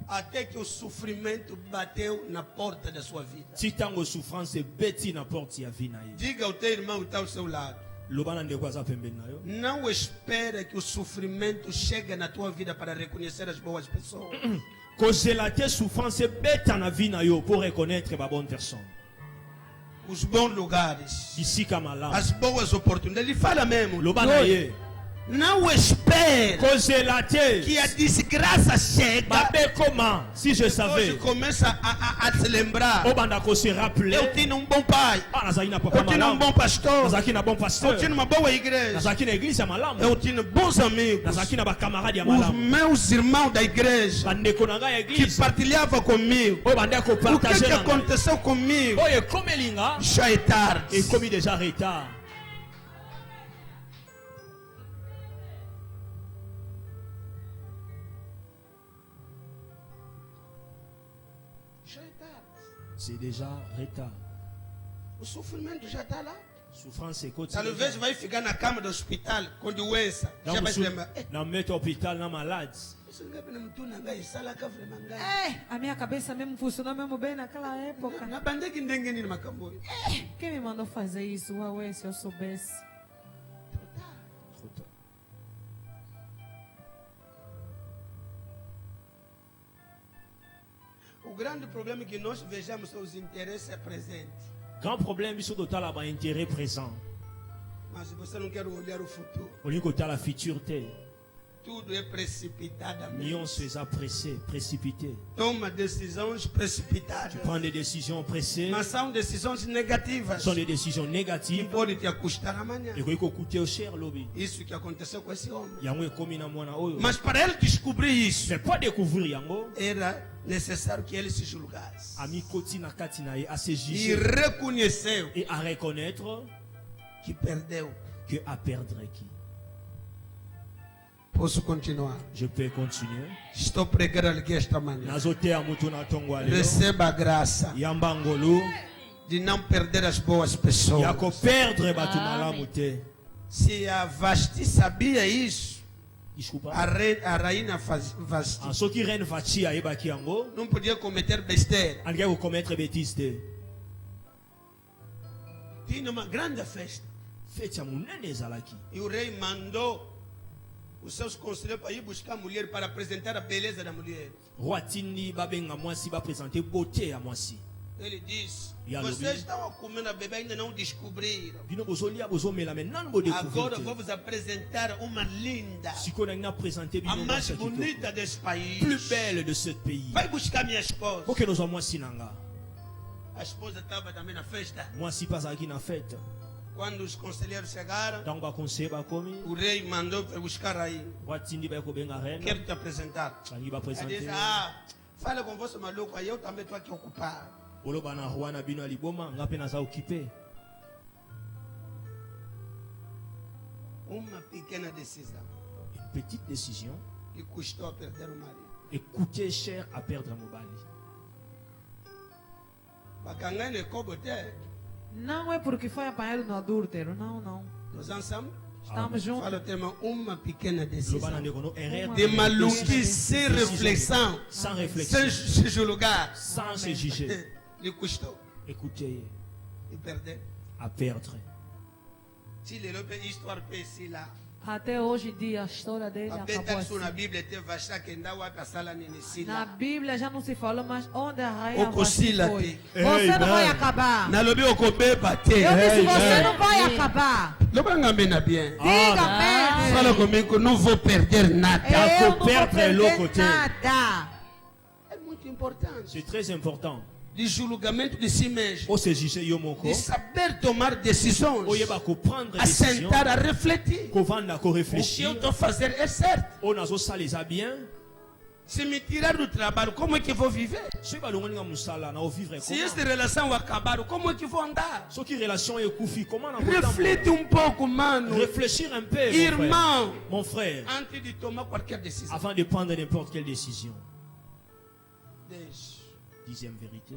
Até que o sofrimento bateu na porta da sua vida. Titango souffrance beti na porte ya vie na ye. Diga ao teu irmão que está ao seu lado. Lobana ndeko aza pembeni na yo. Não espera que o sofrimento chegue na tua vida para reconhecer as boas pessoas. Kozela te souffrance beta na vie na yo pour reconnaître ba bonne personne. Os bons lugares, Bisika malamu. as boas oportunidades. Ele fala mesmo. Lobana ye. Não espera Kozela te. que a desgraça chega. Babe comment si je savais. Hoje começa a se lembrar. Obanda ko se rappeler. Eu tinha um bom pai. Ah nazaki na papa Eu tinha um malamu. bom pastor. Nazaki na bon Eu pasteur. tinha uma boa igreja. Nazaki na église ya malamu. Eu tinha bons amigos. Nazaki na ba camarade ya Os malamu. meus irmãos da igreja Bandeko na ngai ya que église. partilhavam comigo. Oyo bandeko O que partager na ngai. aconteceu comigo? Oyo ekomelinga. Já é tarde. Et comme déjà retard. Já é tarde. C'est déjà retard. O sofrimento já está lá. Souffrance é quotidienne. Talvez vai ficar na cama do hospital com doença. Já vai se lembrar. Na mettre hôpital na malade. Isso não é muito nangai, sala kafre mangai. A minha cabeça mesmo funcionou mesmo bem naquela época. Na banda que ninguém ni macamboio. Quem me mandou fazer isso? Ué, se eu soubesse. Trop tard. O grande problema é que nós vejamos os interesses presentes. Grand problème biso totala ba intérêt présent. Mas você não quer olhar o futuro. Olingi kotala futur te. Tudo é precipitadamente. Nyonso eza pressé, précipité. Toma decisões precipitadas. Prendre des décisions pressées. Mas são decisões negativas. Ce sont des décisions Que négatives. pode te custar amanhã. Ekoki kokuta yo cher lobi. Isso que aconteceu com esse homem. Yango ekomi na mwana oyo. Mas para ele descobrir isso, Mais pas découvrir yango. era necessário que ele se julgasse. Ami koti na kati na ye a se E juger reconheceu et à reconnaître que perdeu. que à perdre qui. Posso continuar? Je peux continuer. Estou pregando aqui esta manhã. Nazoteya mutu na tongo lelo. Receba a graça Yamba ngolu. de não perder as boas pessoas. Ya ko perdre batu malamu te. Se a Vasti sabia isso, Desculpa. a rainha Vasti En soki reine Vachi ayebaki yango. não podia cometer besteira. Alingaki ko commettre bêtise te. Tinha uma grande festa. Fete ya monene ezalaki. E o rei mandou Os seus conselheiros para ir buscar a mulher, para apresentar a beleza da mulher. Roi Tindi babenga mwasi ba présenter beauté à mwasi. Ele diz: E a vocês estão a comer a bebê, ainda não descobriram. Bino bozolia bozomela mais nan bo Agora découvrir. vou vos apresentar uma linda, Siko na présenter a bino mais mwasi bonita desse país. plus belle de ce pays. Vai buscar minha esposa. Porque nous sommes mwasi nanga. A esposa estava também na festa. Mwasi pas aqui na fête. Quando os conselheiros chegaram, Tant ba conseil ba komi. o rei mandou para buscar aí. Roi Tindi ba ko benga reine. Quero te apresentar. Kangi ba Ele présenter. diz: ah, fala com você maluco, aí eu também estou aqui ocupado. Oloba na roi na bino aliboma ngape na za occupé. Uma pequena decisão Une petite décision que custou a perder o marido. et coûtait cher à perdre Mobali. Bakangane kobote, Não é porque foi apanhado no adúltero. Não, não. nós ensemble. Estamos juntos. Fala o termo uma pequena Loba na decisão. negono erreur De maluquice sem reflexão, sans réflexion, sem julgar. sans se juger. Lhe custou Écoutez, e perder. à perdre. Se lhe lobe história pesi lá. Até hoje em dia a história dele A acabou beta que na assim. Bíblia teve achar que ainda vai passar lá Na nesse Bíblia já não se falou, mas onde a rainha O cochila foi. te. Você não vai acabar. Na lobe okobe bate. Eu disse, você não vai acabar. Lobe ngamena bien. Diga amém. Fala comigo, não vou perder nada. Eu não vou perdre é louco, perder tem. nada. É muito importante. C'est très important. De julgamento de si mesmo. O se juger yo moko. De saber tomar decisões. Oyeba ko prendre A décision. sentar, a refletir. Ko vanda ko O que eu réfléchir. estou a fazer é certo. O nazo salisa bien. Se me tirar do trabalho, como é que eu vou viver? So ba longo nga musala na o vivre Se comment. esta relação acabar, como é que eu vou andar? So qui relation e kufi comment na Reflete um pouco, mano. Réfléchir un peu, Irmão, mon frère, antes de tomar qualquer decisão. avant de prendre n'importe quelle décision. Deixe. Dixième vérité.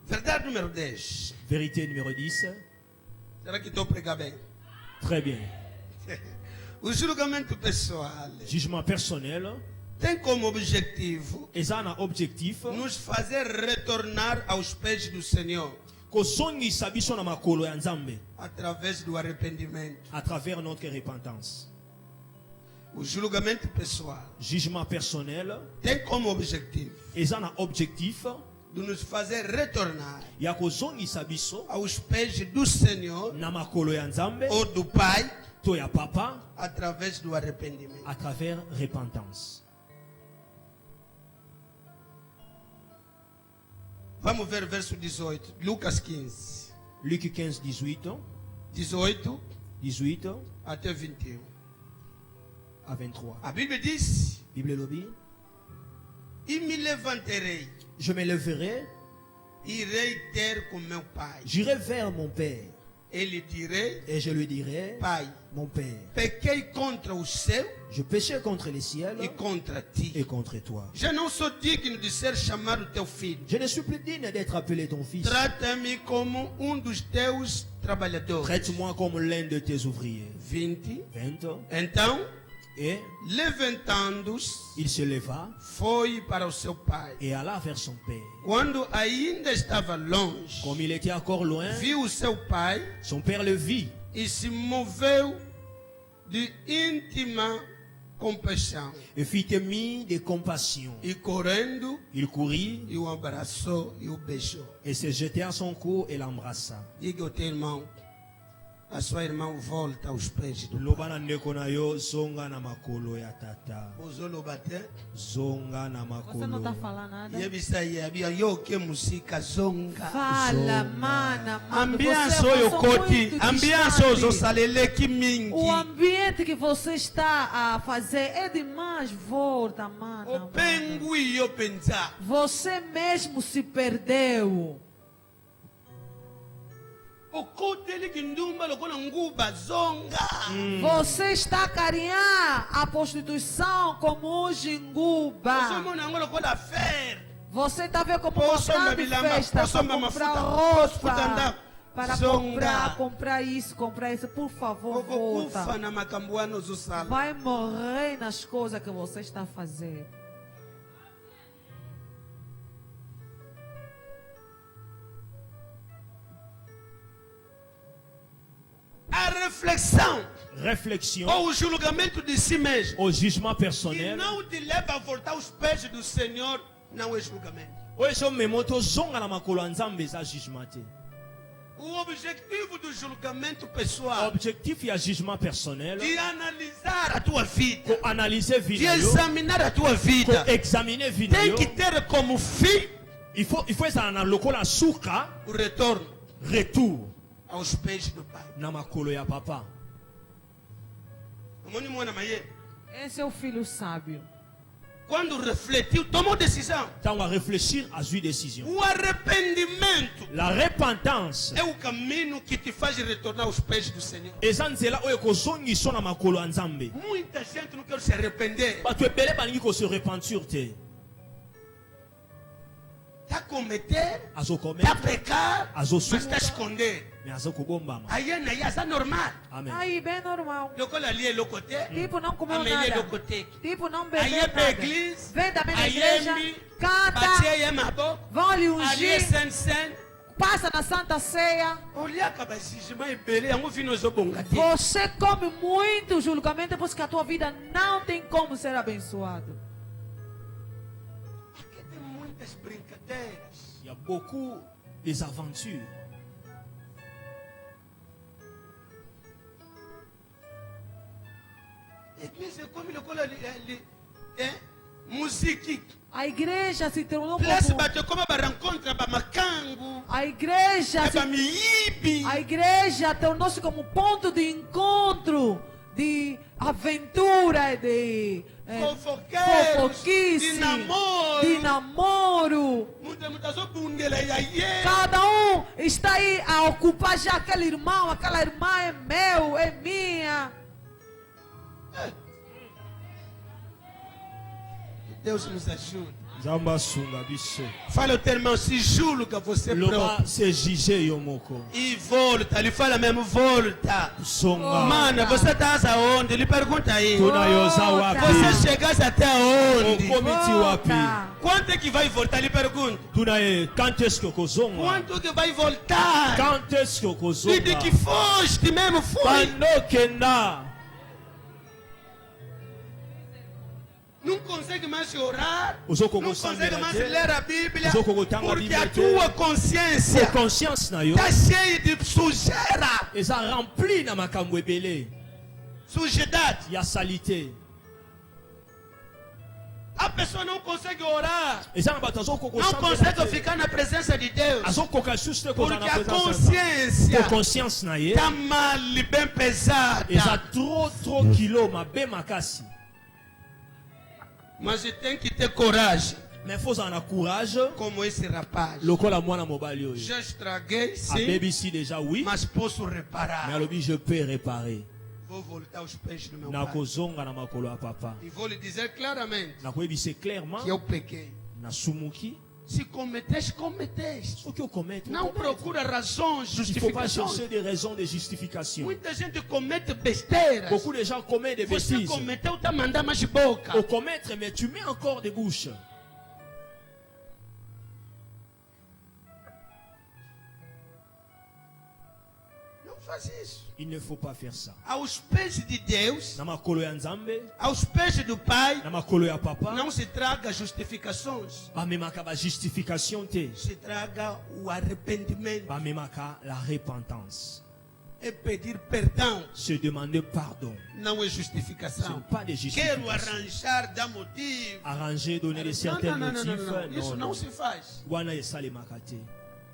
Verdade número 10. Vérité numéro 10. Será que estou a pregar bem? Très bien. O julgamento pessoal Jugement personnel. tem como objetivo Eza na objectif. nos fazer retornar aos pés do Senhor Kozongisa biso na makolo ya Nzambe através do arrependimento. à travers notre repentance. O julgamento pessoal Jugement personnel. tem como objetivo Eza na objectif. de nos fazer retornar Ya kozongisa biso aos pés do Senhor na makolo ya Nzambe ou do Pai to ya papa através do arrependimento. à travers repentance. Vamos ver o verso 18, Lucas 15, Luc 15, 18. 18 18 até 21. à 23. A Bíblia diz: Bible lobby. E me levantarei, Je me lèverai, irei ter com meu pai. j'irai vers mon père E lhe direi: et je lui dirai, Pai, mon père, pequei contra o céu je péchais contre les ciels e contra ti. et contre toi. Já não sou digno de ser chamado teu filho. Je ne suis plus digne d'être appelé ton fils. Trata-me como um dos teus trabalhadores. Traite-moi comme l'un de tes ouvriers. 20. 20. Então, Et levantando-se, il se leva foi para o seu pai. et alla vers son père. Quando ainda estava longe, Comme il était encore loin, viu o seu pai son père le vit e se moveu de íntima compaixão. et fit émis de compassion. E correndo, Il courut e o abraçou e o beijou. et se jetait à son cou et l'embrassa. Diga ao teu irmão, a sua irmã volta aos pés do pai. Lobana ndeko na yo zonga na makolo ya tata. Ozoloba te? Zonga na Você não está makolo. falando nada. Yebisa yabia yo que música zonga. Fala, mana, mano. Ambiance Você oyo passou koti, muito ambiance distante. ozosaleleki mingi. O ambiente que você está a fazer é demais. Volta, mana. Opengui yo penza. Você mesmo se perdeu. Okoteli kindumba lokola nguba zonga. Você está a carinhar a prostituição como um jinguba. Osomona ngo lokola fer. Você está vendo como uma Posso grande bilamba, festa posso para comprar mafuta, posso roupa. andar. Para Zonga. comprar isso, comprar isso. Por favor, Okokufa volta. na makambuano ozosala. Vai morrer nas coisas que você está a fazer. réflexion ou o julgamento de si mesmo, au jugement que personnel. não te leva a voltar aos pés do Senhor, não é julgamento. Oyo so memoto zonga na makolo ya Nzambe eza jugement te. O objetivo do julgamento pessoal Objectif ya jugement personnel de analisar a tua vida, ko analyser de vida yo, examinar a tua ko vida, examiner vida tem yo. que ter como fim Il faut ezala na lokola suka o retorno retour aos pés do Pai. na makolo ya papa. Omoni mwana maye. Esse é o filho sábio. Quando refletiu, tomou decisão. Tango a réfléchir à décision. O arrependimento La repentance é o caminho que te faz retornar aos pés do Senhor. eza nzela oyo kozongisa na makolo ya Nzambe. Muita gente não quer se arrepender. Bato ebele balingi se repentir te. Está a cometer, está a Azokometa pecar, mas azosuka está a esconder. me azokobombama. Aí é normal. Amen. Aí, bem normal. Lokola ali é locote, Tipo, não comeu amanhã é nada. locotec. Tipo, não Aí é bebeu para nada. igreja, Vem também na aí igreja, é mi, canta, batia é mabo, vão lhe ali é ungir, sen. passa na Santa Ceia. Olha acaba xixima e bele, é um vinho zobongate. Você come muito julgamento, pois que a tua vida não tem como ser abençoado. Aqui tem muitas brincadeiras. Il y a beaucoup des aventures. Igreja come lokola musique. A igreja se tornou Place como... bato como ba rencontre ba macango, A igreja, ba miibi. a igreja tornou-se como ponto de encontro, de aventura, de Fofoqueiros, fofoquice, de namoro. de namoro. Muita zobundela iaie. Cada está aí a ocupar já aquele irmão, aquela irmã é meu, é minha. Deus nos ajude. Nzambe asunga biso. Fala ao teu irmão, se julga você Loba próprio. se juger yo moko. E volta, ele fala mesmo, volta. Songa. Mana, você está aonde? Ele pergunta aí. Tuna yoza wapi. Você chegasse até onde? Okomiti wapi. Volta. Quanto é que vai voltar? Ele pergunta. Tuna ye quand est-ce que kozonga? Quanto que vai voltar? Quand est-ce que E kozonga? de que foste mesmo, fui. Pano kenda. Não consegue mais orar. Uzo Não koko consegue sambela mais te. ler a Bíblia. Uzo koko tanga Porque Bíblia a te. tua Ko consciência conscience na yo está cheia de sujeira. eza rempli na makambo ebele Sujidade. ya salite. A pessoa não consegue orar. Eza na bato azokoko Não sambela consegue te. ficar na presença de Deus. Azokoka lisusu te kozala Porque na a présence ya Nzambe. consciência Ko conscience na ye está mal, bem pesada. eza trop kilo mabe makasi. Mas tem que ter coragem. Mais faut en avoir courage. Como esse rapaz. Lokola mwana mobali oyo. Já estraguei, sim. Abebisi déjà oui. Mas posso Mais reparar. alobi je peux réparer. Vou voltar aos pés do meu pai. Nakozonga na makolo ya papa. E vou lhe dizer claramente Nakoyebise clairement que eu pequei. nasumuki. Se cometeste, cometeste. Soki okomete. Não procura razões, Il ne faut pas justificações. chercher des raisons de justification. Muita gente comete besteiras. Beaucoup de gens commettent des Você bêtises. cometeu, tá mandando mais boca. Au commettre, mais tu mets encore des bouches. Não faz isso. Il ne faut pas faire ça. Aos pés de Deus, Na makolo ya Nzambe, aos pés do Pai, na makolo ya papa, não se traga justificações. bamemaka ba justification te. Se traga o arrependimento. Bamemaka la repentance. É pedir perdão. Se demander pardon. Não é Ce justificação. n'est pas des Quero justifications. arranjar, dar motivo. Arranger, donner des Não, certains não, não, não, motifs. não. Isso não se faz. Wana esalemaka te.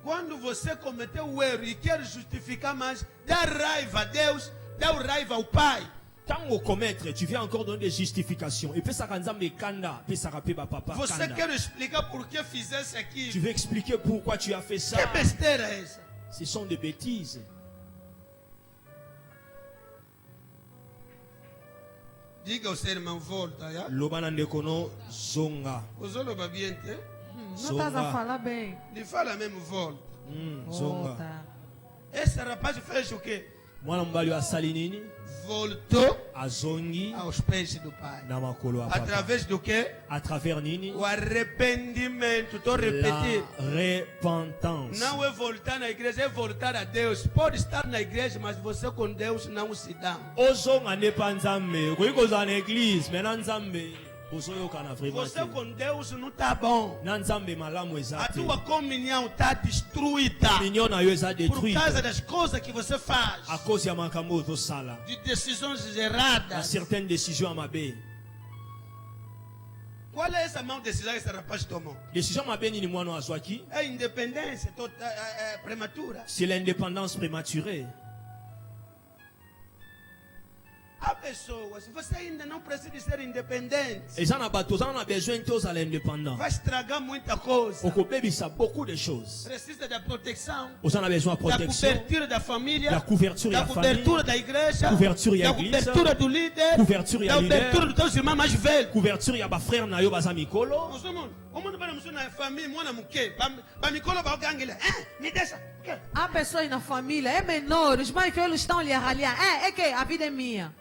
Quando você cometeu o erro e quer justificar mais, dá raiva a Deus, dá raiva ao Pai. Tant au commettre, tu viens encore donner des justifications. Et puis ça quand Nzambe kanda, puis ça rappelle papa Você kanda. quer explicar por que fizesse aquilo? Tu veux expliquer pourquoi tu as fait ça? Que besteira é essa? Ce sont des bêtises. Diga ao seu irmão, volta, já? Lobana ndekono zonga. Ozoloba bien, te? Não estás a falar bem. Ele fala mesmo, volta. Zonga. Volta. Esse rapaz fez o quê? Mwana mobali asali nini? Voltou Azongi aos pés do Pai. na makolo ya papa. Através do quê? À travers nini? O arrependimento. Estou a repetir. La repentance. Não é voltar na na igreja é voltar a Deus. Pode estar na igreja, mas você com Deus não se dá. Ozonga ne pa nzambe. Koikoza na église, mais na nzambe. Bozoyoka na vraiment. Você com Deus não está bom. Na nzambe malamu A ezate. tua comunhão está destruída. Comunion na yo eza Por détruite. causa das coisas que você faz. À cause ya makambo tosala. De decisões À erradas. certaines décisions mabe. Qual é essa mau decisão que esse rapaz tomou? Décision mabe nini mwana azwaki? É independência prematura. C'est l'indépendance prématurée. Há pessoas, você ainda não precisa ser independente. Eza na bato ozana na besoin te ozala indépendant. Vai estragar muita coisa. Okobebisa beaucoup de choses. Precisa da proteção, Ozana besoin de da protection. cobertura da família, La couverture da ya famille. cobertura da igreja, Couverture ya da igreja. cobertura do líder, Couverture ya da líder. cobertura dos teus irmãos mais velhos. Couverture ya ba frère na yo baza mikolo. Omuntu bana musu na família, mwana muke, ba mikolo ba ogangela. Me deixa. Há pessoas na família, é menor, os mais velhos estão lhe a ralhar. É que a vida é minha.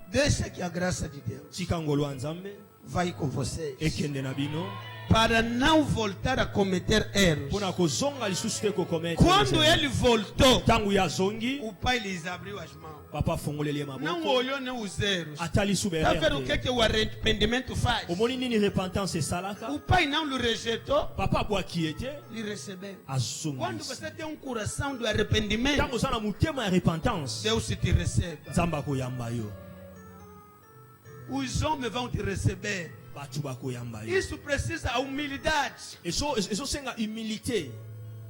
Deixa que a graça de Deus Tika ngolo ya nzambe vai com vocês. ekende na bino. Para não voltar a cometer erros. Mpona kozonga lisusu te kokomete. Quando ele voltou, Tangu ya zongi, o pai lhes abriu as mãos. papa afongoleli ye Não maboko. olhou nem os erros. Atali su Está vendo o berere que o arrependimento faz? omoni nini repentance esalaka? O pai não lhe rejeitou, Papa abwaki ye te lhe recebeu. Quando azongisi. você tem um coração do arrependimento, Ntango oza na motema ya repentance, Deus te recebe. nzambe akoyamba yo, Os homens vão te receber. bato bakoyamba yo. Isso precisa a humildade. ezosenga humilité.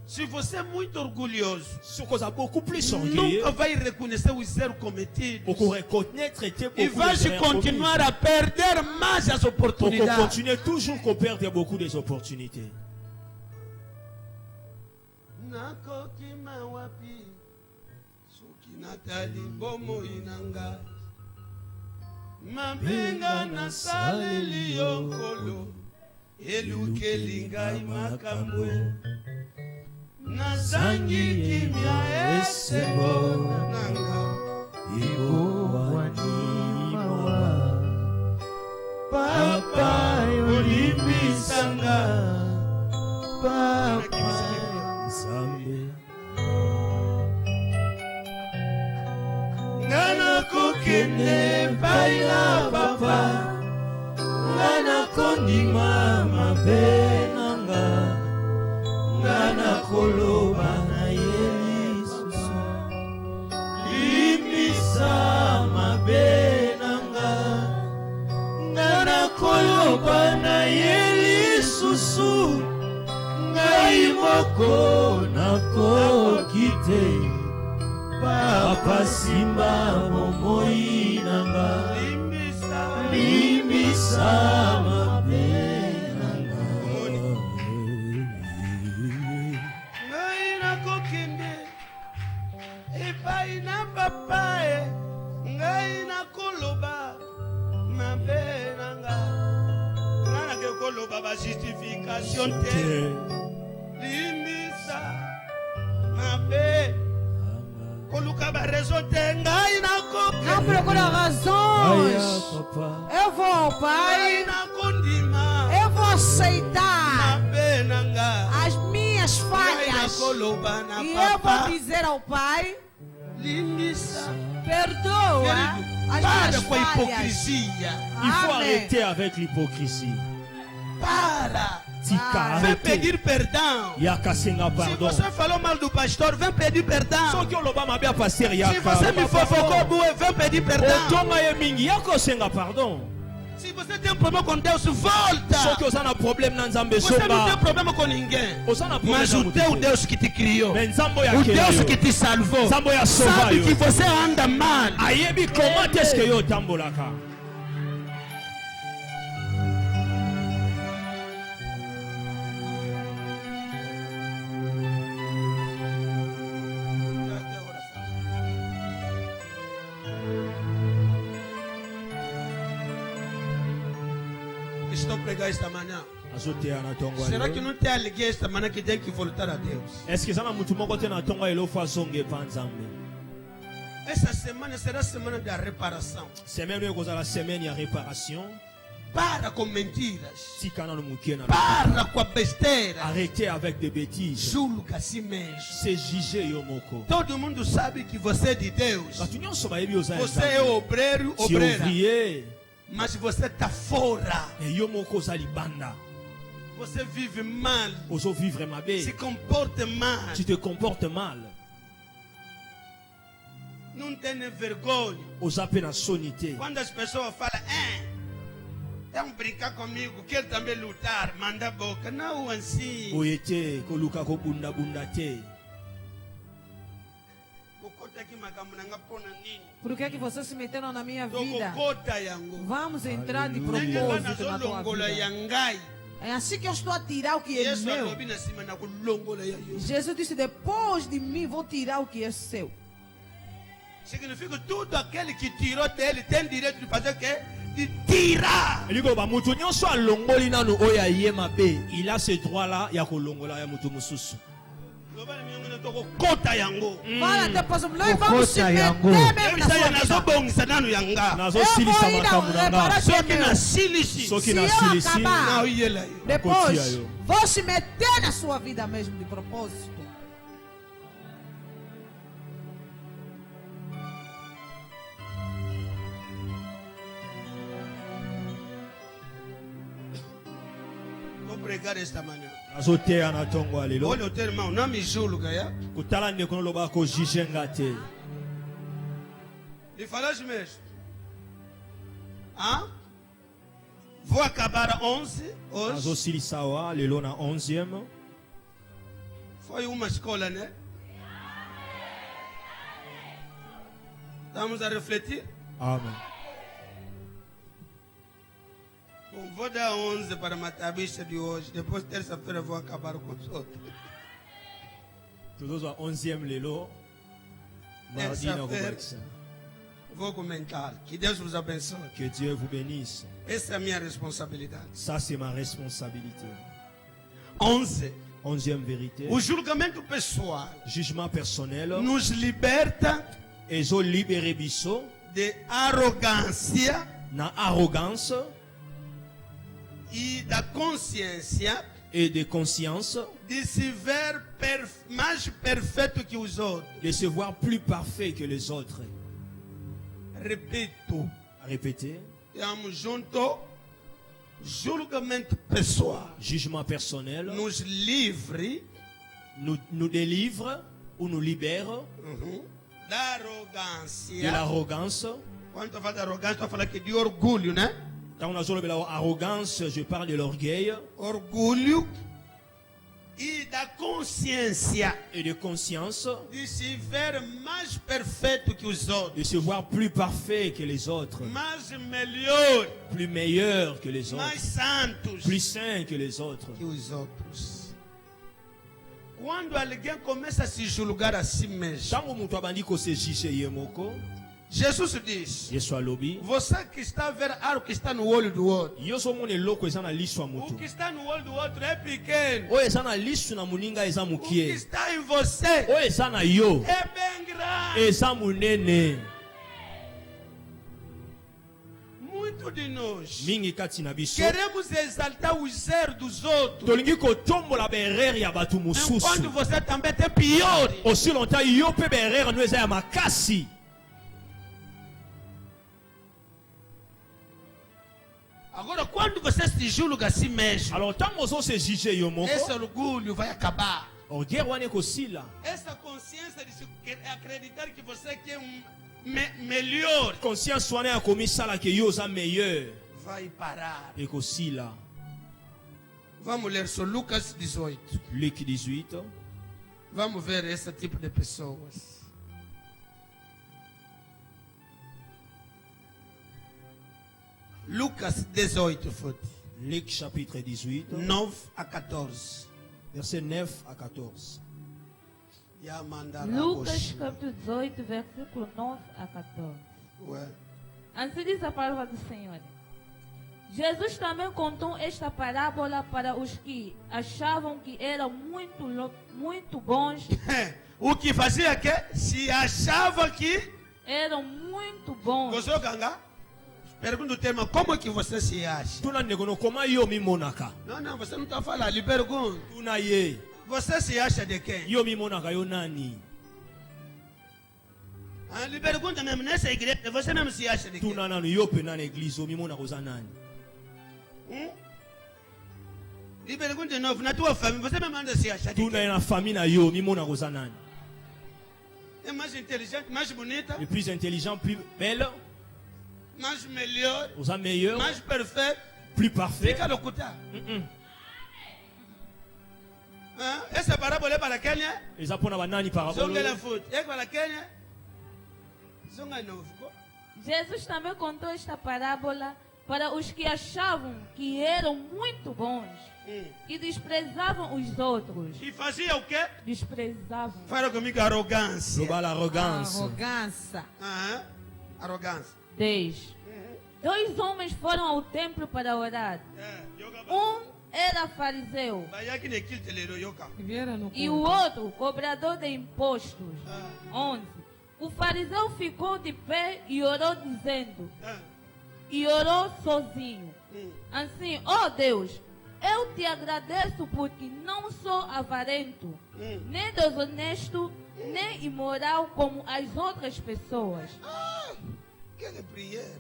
Se você é muito orgulhoso, Soki oza beaucoup plus orgueilleux, nunca vai reconhecer os erros cometidos. okoreconnaître te E beaucoup vai des erreurs continuar a perder mais as commises. oportunidades. Okokontinue toujours koperdre beaucoup des opportunités. Nakokima wapi soki natali bomoi na ngai mabenga nasaleli yo nkolo elukeli ngai makambo nazangi kimia esengo na papa olimbisanga papa ngana kokende pai na papa ngana kondima mabe nanga ngana koloba na ye lisusu limbisa mabe nanga ngana koloba na ye lisusu ngai moko nakoki te papa simba bomoi nanga limbisa mabe nanga ngai nakokende epai na papa ngai nakoloba mabe nanga ngai nakekoloba bajustification te limbisa mabe koluka barezo te ngai Não procura razões. Eu vou ao Pai. nakondima Eu vou aceitar mabe nanga as minhas ngai falhas. nakoloba na E eu vou papa dizer ao Pai: limbisa perdoa as para minhas com a falhas. hipocrisia Il faut Amen. arrêter avec l'hypocrisie. para Tika vem arrêter. pedir perdão. Yaka senga Se pardon. você falou mal do pastor, vem pedir perdão. Soki oloba mabe ya paster Se yaka. você me fofocou, boé, vem pedir perdão. Otonga ye mingi yaka senga pardon. Se você tem um problema com Deus, volta. Soki oza na problème na nzambe Você não tem songa. problema com ninguém. Oza na problème Mas na o mutu teu te. Deus que te criou, Mais nzambo ya o kele Deus yo. que te salvou, Nzambo ya sauva sabe yo. que você anda mal. Ayebi comment est-ce que yo otambolaka. Estou a pregar esta manhã. Azoteya na tongo ya Será lelo. que não tem alguém esta manhã que tem que voltar a Deus? Est-ce que eza na mutu moko te na tongo ya elofo azonge epa nzambe? Essa semana será a semana da reparação. Semaine oyo ekozala semaine ya réparation. para com mentiras. Tikana no mukie na Para com a besteira. Arrêtez avec des bêtises. Julga a si mesmo. C'est juger yo moko. Todo mundo sabe que você é de Deus. Batu nyonso bayebi oza ya Você é Nzambe. obreiro, Si obreira. ouvrier, Mas você está fora. et yo moko oza libanda. Você vive mal. Ozo vivre Se mabe. comporta mal. Tu te comportes mal. Não tem vergonha. Oza pe na sonité. Quando as pessoas falam, é brincar comigo, quer também lutar, manda boca. Não assim. Oyete koluka ko bunda bunda te. Bokota aqui makamuna pona nini. Por que que vocês se meteram na minha Tô vida? bokota yango. Vamos entrar de Aleluia. propósito na tua Longola vida. yangai. É assim que eu estou a tirar o que é Yesu meu. alobi na cima na kulongola ya Yesu. Jesus disse, depois de mim vou tirar o que é seu. Significa tudo aquele que tirou dele tem direito de fazer o quê? De tirar. Eliko ba mutu nyonso alongoli nanu oyo aye mabe. Il a ce droit là ya kolongola ya mutu mususu. Lobana miyongene toko kota yango. Fala depois, nós vamos se Okota meter yango. mesmo na Ebisa ya sua vida. nazobongisa nanu yanga. Nazo Eu silisa vou ir makambo na reparar nga. que é Soki meu. nasilisi. Soki Se na eu silisi. acabar, Na uyela yo. depois Kotia yo. vou se meter na sua vida mesmo de propósito. Vou pregar esta manhã. Nazo teya na tongo alelo. Olha o teu irmão, não me julga, ya? Kutala ndeko noloba ko juge nga te. E falas mesmo. Hã? Vou acabar 11 Nazo hoje. silisa wa lelo na 11e. Foi uma escola, né? Estamos a refletir? Amen. Bom, vou dar 11 para a matabista de hoje. Depois, terça-feira, vou acabar com os outros. Tuzozo 11e lelo. Mardi na Terça-feira. kobakisa. Vou comentar. Que Deus vos abençoe. Que Dieu vous bénisse. Essa é a minha responsabilidade. Ça c'est ma responsabilité. 11. 11e vérité. O julgamento pessoal Jugement personnel. nos liberta Ezo libéré biso de arrogância na arrogance e da consciência et de conscience de se ver mais perfeito que os outros. de se voir plus parfait que les autres. Repito, Répétez. estamos juntos. Julgamento pessoal Jugement personnel nos livre nous délivre ou nous libère da de arrogância. l'arrogance. Quando eu falo de arrogância, estou falando aqui de orgulho, né? Quand on a joué l'arrogance, je parle de l'orgueil Orgulho e da consciência et de conscience de se ver mais perfeito que os outros, de se voir plus parfait que les autres, mais melhor, plus meilleur que les mais autres, santos plus saint que les autres. que os outros. Quando alguém começa a se julgar a si mesmo, Tango mutu abandi ko se juger ye moko, Jesus diz: Yesu alobi, você que está a ver algo que está no olho do outro, yo so mona eloko eza na liso ya o mutu. que está no olho do outro é pequeno, Oyo eza na liso na moninga eza o que mokie. está em você Oyo eza na yo é bem grande. eza monene. Muito de nós Mingi kati na biso queremos exaltar os erros dos outros, tolingi kotombola baerreur ya bato enquanto mosusu. você também tem pior. Aussi longtemps yo mpe baerreur no eza ya makasi. Agora, quando você se julga a si mesmo, Alors ntango ozo se juger yo esse moko, orgulho vai acabar. orgueil wana ekosila. Essa consciência de acreditar que você quer melhor Conscience wana ya komisala ke yo oza meilleur vai parar. ekosila. Vamos ler só Lucas 18. Luc 18. Vamos ver esse tipo de pessoas. Lucas 18, foto. Luc chapitre 18, 9 a 14. verset 9 à 14. Lucas capítulo 18, versículo 9 a 14. Ué. Assim diz a palavra do Senhor. Jesus também contou esta parábola para os que achavam que eram muito bons, O que fazia que se achava que eram muito bons, gostou ganga? Pergunta o tema, como é que você se acha? Tuna negono koma yo mimonaka. Não, você não está falando. Lhe pergunto. Tuna ye. Você se acha de quem? Yo mimonaka yo nani. Lhe pergunta mesmo, nessa igreja, você mesmo se acha de quem? Tuna nanu yo pe na église yo mimonaka oza nani. Lhe pergunta de novo, na tua família, você mesmo anda se acha de Tuna quem? na famille na yo mimonaka oza nani. É mais inteligente, mais bonita, Le plus intelligent, plus belle, mais melhor, oza meilleur, mais perfeito. plus parfait. Fica locutar. Essa parábola é para quem é? Eza pona banani parabole. Zonga la foot. É para quem é? Zonga novo. Jesus também contou esta parábola para os que achavam que eram muito bons e desprezavam os outros. E fazia o quê? Desprezavam. Fala comigo, arrogância. Rouba l'arrogance. Arrogância. Arrogância. 10. Dois homens foram ao templo para orar. Um era fariseu Vai aqui naquele telero, yoka. Vieram no e o culto. outro cobrador de impostos. 11. O fariseu ficou de pé e orou dizendo, e orou sozinho. Assim, ó Deus, eu te agradeço porque não sou avarento, nem desonesto, nem imoral como as outras pessoas. Que prière.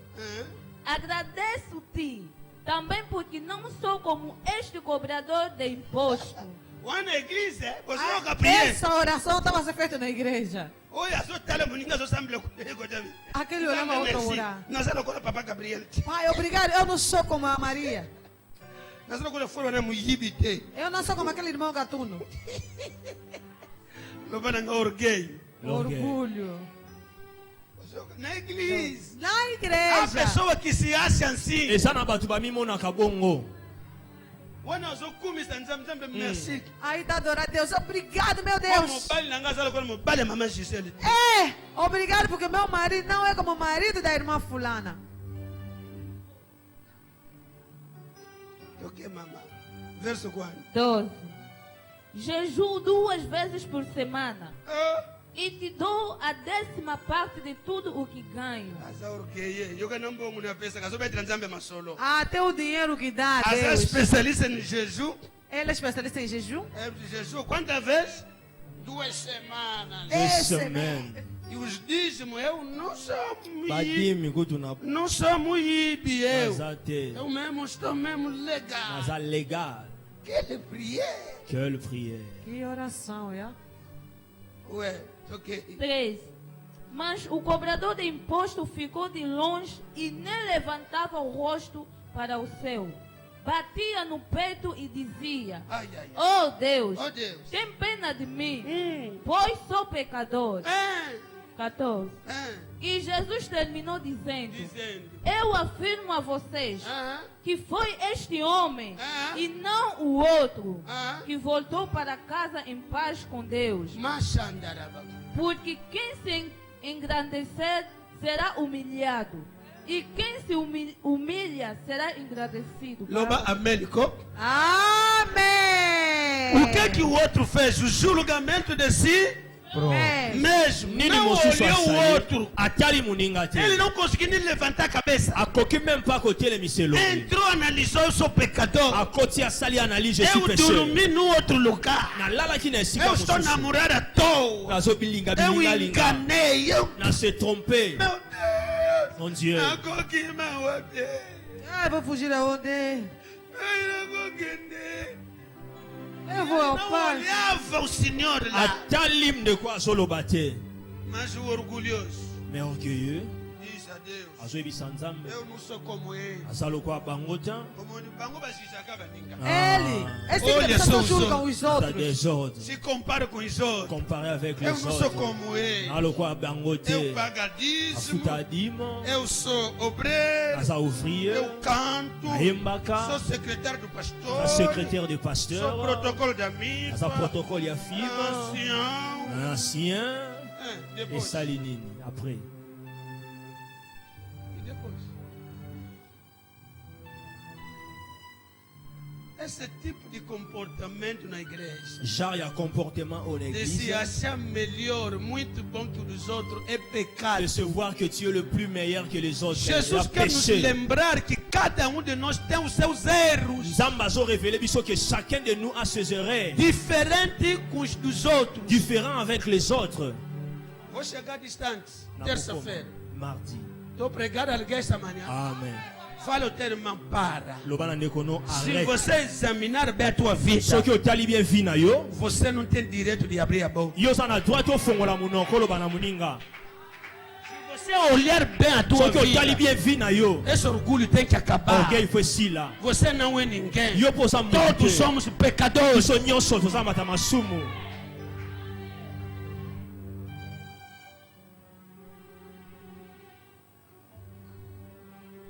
Agradeço-te também porque não sou como este cobrador de imposto. Uma igreja, você não compreende. Essa oração estava sendo feita na igreja. Olha, só tá lá, ninguém só sabe o que é. Aquele olhava a outra orar. Nós não conhecemos Papa Gabriel. Pai, obrigado. Eu não sou como a Maria. Nós não conhecemos o Yibite. Eu não sou como aquele irmão gatuno. Não vai dar orgulho. Orgulho. Na igreja. Na Há igreja. pessoas que se acham assim. Eza na bato bamimonaka bongo. Quando nós ouvimos merci. Aí tá adorando a Deus. Obrigado, meu Como Deus. o pai na casa, como o pai da mamãe Gisele. É, obrigado porque meu marido não é como o marido da irmã fulana. O que, mamãe? Verso 4. 12. Jejuo 2 vezes por semana e te dou a 10ª parte de tudo o que ganho. Asa orgulho. Eu que não vou mudar a peça, que só vai transar mesmo solo. Até o dinheiro que dá a Asa Deus. especialista em jejum. Ele é especialista em jejum? É de jejum. Quantas vezes? 2 semanas. Semaine. E os dízimos, eu não sou muito. Badimi kutu na Não sou muito, eu. Azate. Eu mesmo estou mesmo legal. Naza legal. Quelle prière. Quelle prière. Que oração, é? Ué, ok. 13. Mas o cobrador de imposto ficou de longe e nem levantava o rosto para o céu. Batia no peito e dizia, Ai, ai, ai. oh Deus, Oh, Deus. tem pena de mim, pois sou pecador. 14. E Jesus terminou dizendo, Dizendo. eu afirmo a vocês que foi este homem E e não o outro Ah. que voltou para casa em paz com Deus. Machandaraba. Porque quem se engrandecer será humilhado, e quem se humilha será engrandecido. Loba Américo. Amém. O que é que o outro fez? O julgamento de si É. mesmo. Nini Não mosusu olhou o asali. outro. Atali muninga te. Ele não conseguiu nem levantar a cabeça. Akoki même pas kotelemisa elongi. Entrou, analisou, eu sou pecador. Akoti asali analyse, je suis Eu pécheur. dormi no outro lugar. Nalalaki na esika Eu estou mosusu. namorando à toa. Nazobilinga Eu bilingalinga. enganei. Eu... Na se tromper. Meu Deus. Mon Dieu. Akoki mawate. Ah, vou fugir aonde? Não Eu vou ao pai. olhava o Senhor lá. Atali mndeko azoloba te. Mas o orgulhoso Mais orgueilleux. diz a Deus: Azoyebisa nzambe. eu não sou como ele. Aza lokola bango te. Como ni bango basizaka baninga. Ele. Esse tipo de Olha pessoa só julgam os os Dans outros. des ordres. Se compara com os outros. Comparé avec les Eu não sou autres. como ele. Nalokola bango te. Eu pago dízimo. Afuta dima. Eu sou obreiro. Aza ouvrier. Eu canto. Ayembaka. Sou secretário do pastor. Aza secrétaire de Sou pasteur. protocolo da MIPA. Aza protocole ya FIBA. Ancião. Ancien. Depois. esali nini après? E depois? É ce tipo de comportamento na igreja. Genre, il y a comportement au De église. se achar melhor, muito bom que os outros, é pecado. De se voir que tu es le plus meilleur que les autres. Jesus quer nos lembrar que cada um de nós tem os seus erros. Zambazo révélé biso que chacun de nous a ses erreurs. Diferente com os dos outros. Différents avec les autres. Vou chegar distante. Terça-feira. Mardi. Estou pregando alguém esta manhã. Amen. Fala o teu irmão, para. Lobana nekono Se arrête. você examinar bem a tua vida, Ce que otali bien vi na yo. você não tem direito de abrir a boca. Yo za na droite ofongola munoko lobana muninga. Se você olhar bem a tua Ce que otali vida, bien vi na yo. esse orgulho tem que acabar. Orgueil foi si là. Você não é ninguém. Yo posa Todos somos pecadores. Biso nyonso toza mata masumu.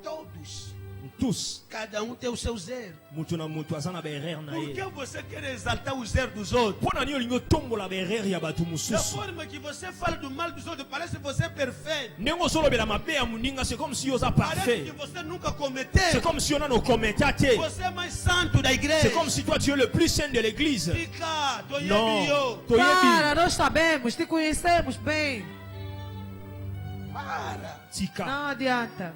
Todos. Tous. Cada um tem os seus erros. Mutu na mutu aza na ba erreur na Por ye. que você quer exaltar os erros dos outros? Pona ni olingo tombola ba erreur ya batu Da mususu. forma que você fala do mal dos outros, parece que você é perfeito. Ndenge ozolobela mabe ya muninga, c'est comme si oza Parece parfait. que você nunca cometeu. C'est comme si on a nos commentaires. Você é mais santo da igreja. C'est comme si toi tu es le plus saint de l'église. Fica, tô Non. eu. Toyebi. Para, nós sabemos, te conhecemos bem. Para. Tika. Não adianta.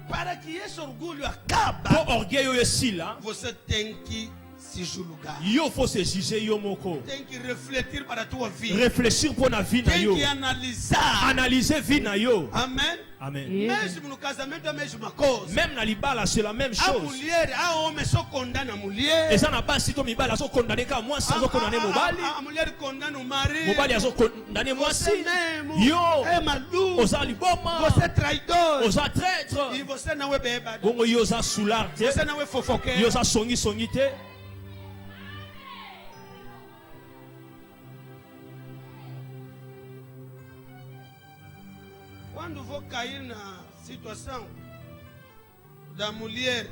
Para que esse orgulho acabe, Po orgueil oyo esi là. você tem que se julgar. Yo faut se juger yo moko. Tem que refletir para a tua vida. Réfléchir pour na vie na Tem yo. que analisar. Analyser vie na yo. Amém? Amen. Mesmo no casamento é a mesma coisa. Même na libala c'est la même A chose. mulher, a homem só condena a mulher. Eza na basi to mibali azo condamner ka mwasi azo condamner mobali. A mulher condena o marido. Mobali azo condamner Você mwasi. mesmo Yo é maluco. oza liboma. Você é traidor. Oza E traître. você não é bêbado. Bongo yo oza soulard te. Você não é fofoqueiro. Yo oza songi songi te. Quando vou cair na situação da mulher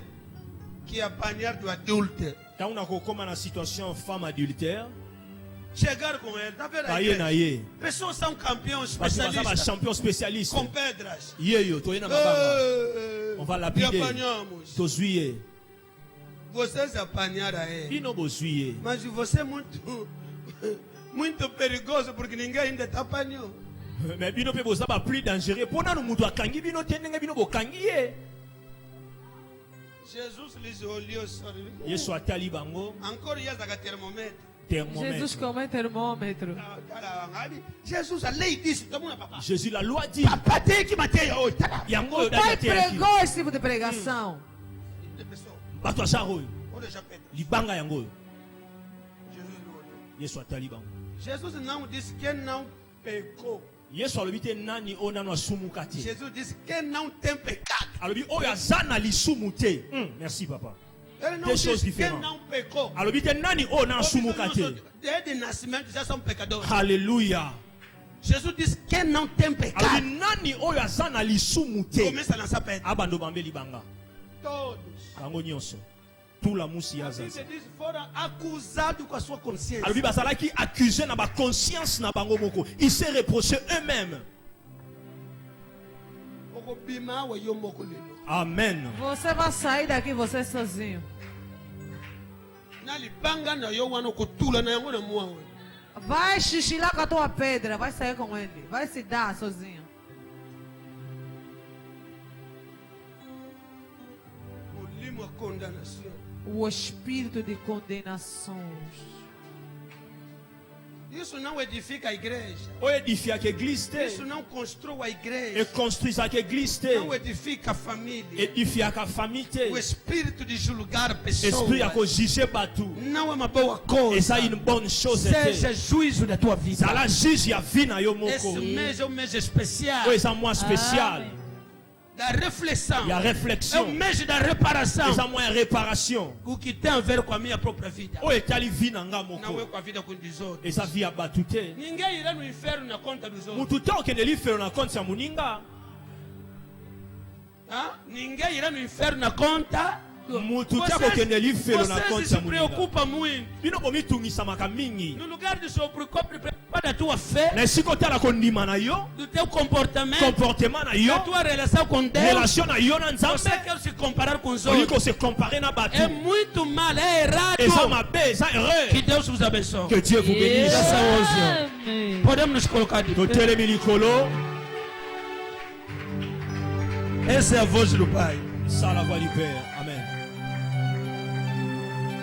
que apanhar do adúltero, Quand on kokoma na situation femme adultère, chegar com ele, tá vendo kaye na aí? ye. Pessoas são campeões Parce que baza ba especialistas champion spécialiste. com pedras. Ye toye na mabanga. On va E lapider. apanhamos. Tozuye. Vocês apanharam ele. Bino bozuye. Mas você é muito, muito perigoso porque ninguém ainda te apanhou. Mais bino pe boza ba plus dangereux. Pona no mutu akangi bino tenenge bino bokangi ye. Jesus lhes olhou só. Yesu atali bango Encore il y a un thermomètre. Jesus thermomètre. como é termômetro. Jesus, a lei disse, todo mundo papa. Jésus la loi dit. Papa tem que matar hoje. Yango O oyo pai dali ate yaki. pregou esse tipo de pregação. Bato aza oyo. Olha já Pedro. Libanga yango oyo. Jesus lhe olhou. Yesu atali bango. Jesus não disse que não pecou. Yesu alobi te nani oyo nano asumuka te. Jesus disse que não tem pecado. Alobi oyo aza na lisumu te. Merci papa. Ele não Des choses disse que différentes. não pecou. Alobi te nani oyo na asumuka te. Desde nascimento já são pecadores. Alléluia. Jesus disse que não tem Alobi pecado. nani oyo aza na lisumu te. Começa a lançar pedra. Abando bambe libanga. Todos. Bango nyonso. Tout la musi A yaza. Bíblia diz foram acusados com a sua consciência. Alobi bazalaki accusé na ba conscience na bango moko. Ils se reprochaient eux-mêmes. Okobima wa yo moko lelo. Amen. Você vai sair daqui você sozinho. Na libanga na yo wana okotula na yango na mwa. Vai xixilar com a tua pedra, vai sair com ele. Vai se dar sozinho. Molimo a condenação. O espírito de condenação. Isso não edifica a igreja. Oyo edifiaka église Isso te. não constrói a Et igreja. construisaka église te. Não edifica a família. Edifiaka famille te. O espírito de julgar pessoas Esprit ya kojuge bato. não é uma boa Eza coisa. une bonne chose Seja te. juízo da tua vida. Zala juge ya vie na yo Esse moko. mês é um mês especial Oyo eza mois spécial. da reflexão. Ya É o réflexion. mês da reparação. Eza mois ya réparation. O que tem a ver com a minha própria vida. Oyo etali vie na nga Não é moko. com a vida dos outros. Eza vie ya bato te. Ninguém irá no inferno na conta dos outros. Mutu te okende lifelo na konti ya moninga. Ah? Ninguém irá no inferno na conta. Mutu te akokende lifelo na Vocês konti se ya moninga. preocupam muito. Bino bomitungisamaka mingi. No lugar de se preocupar da tua fé, na sikota la kondima na yo, do teu comportamento, comportement na yo, da tua relação com Deus, relation na yo na você nzambe, quer se comparar com os on dit outros. qu'on se comparer na batu. É muito mal, é errado. Eza mabe, eza erreur. Que Deus vos abençoe. Que Dieu vous bénisse. Graças a Deus. Amém. Podemos nos colocar de pé. Totelemi likolo, Essa é a voz do Pai. ça la voix du Père. Amen.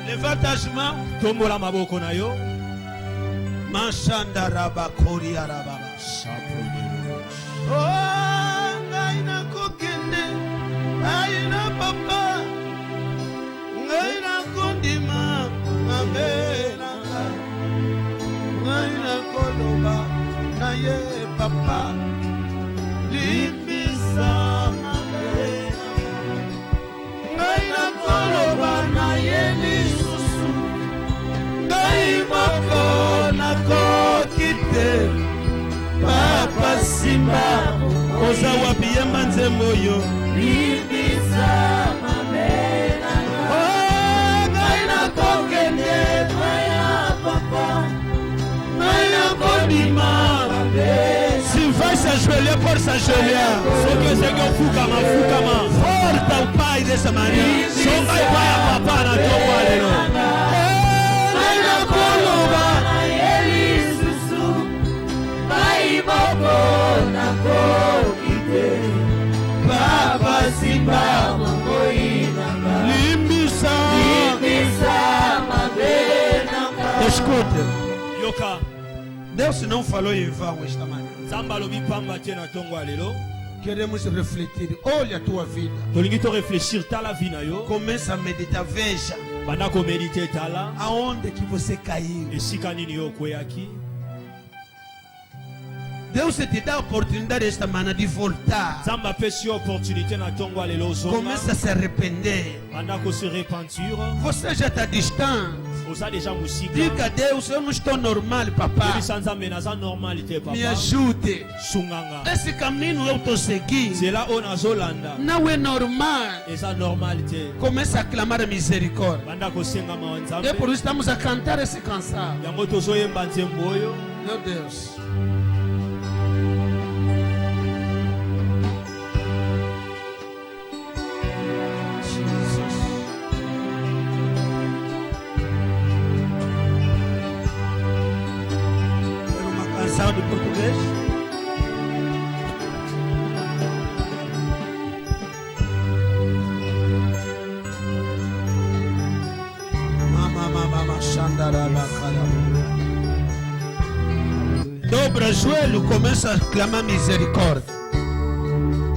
Levanta as mãos. Tombola maboko na yo. Mashanda rabakori arababa. Oh, ngai na kokende, ngai na papa, ngai na kondima, ngai na koloba, na ye papa, limbisa mabe, ngai na koloba na ye lisusu, ngai moko na kokite. Papa Simba, oza wapi yemba nzembo yo. Libisa mabena. Oh, ngai na kokende, ngai na papa, ngai na kondima mabe. Sylvain s'ajoelha por s'ajoelha. Só que esse aqui é o Fukama. Porta o pai dessa Maria. Só vai a papá na tua guarda. Ngai na koloba na ele susu. Pai boko na kokite. Papa Simba moina. Limbisa. Limbisa mabena. Escuta. Yoka. Deus não falou em vão esta manhã. Nzambe alobi pamba tie na tongo ya lelo. Queremos refletir. Olha a tua vida. Tolingi to réfléchir tala vie na yo. Começa a meditar. Veja Banda ko méditer tala. aonde que você caiu. Esika nini yo kweyaki. Deus te dá a oportunidade esta manhã de voltar. Nzambe apesi yo opportunité na tongo ya lelo ozonga. Começa a se arrepender. Banda ko se repentir. Você já está distante. Oza déjà musika. Diga a Deus, eu não estou normal, papá. Yebisa Nzambe naza normalité Me papa. ajude. Sunganga. Esse caminho eu estou seguindo. C'est là où nazolanda. Não é normal. Eza normalité. Começa a clamar a misericórdia. Banda kosenga mawa É Nzambe. por isso que estamos a cantar esse canção. Yango tozoyemba nzembo oyo. Meu Deus. Era uma canção de português. Mama, xandarabacala. Dobra o joelho, começa a clamar misericórdia.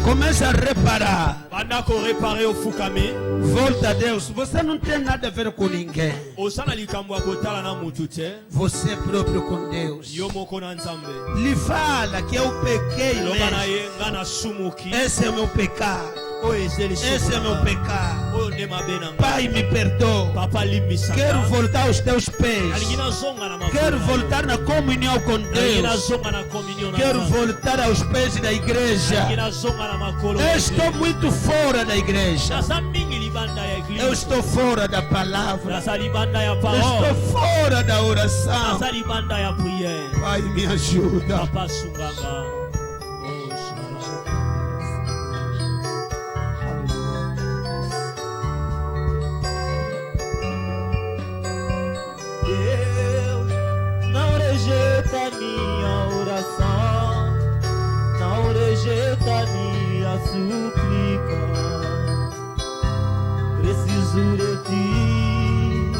Começa a reparar. Banda ko réparer o Fukame. Volta a Deus. Você não tem nada a ver com ninguém. Osana likambo ya kotala na mutu te. Você é próprio com Deus. Yo moko na Nzambe. Lhe fala que eu pequei Loba na mesmo. ye nga na sumuki. Esse é o meu pecado. Oyo ezeli Esse é o meu pecado. Oyo nde mabe na nga. Pai, me perdoa. Papa limbisa. Quero voltar aos teus pés. Alingi nazonga na mafuta Quero na yo. voltar na comunhão com Alingi Deus. nazonga na communion na Quero Nzambe. voltar aos pés da Alingi igreja. nazonga na makolo. Eu estou muito fora da igreja. Naza mingi libanda ya Eu eglise. estou fora da palavra. Naza libanda ya Eu parole. estou fora da oração. Naza libanda ya prière. Pai, me ajuda. Papa sunganga. Deus não rejeita minha oração, não rejeita minha súplica. Preciso de ti,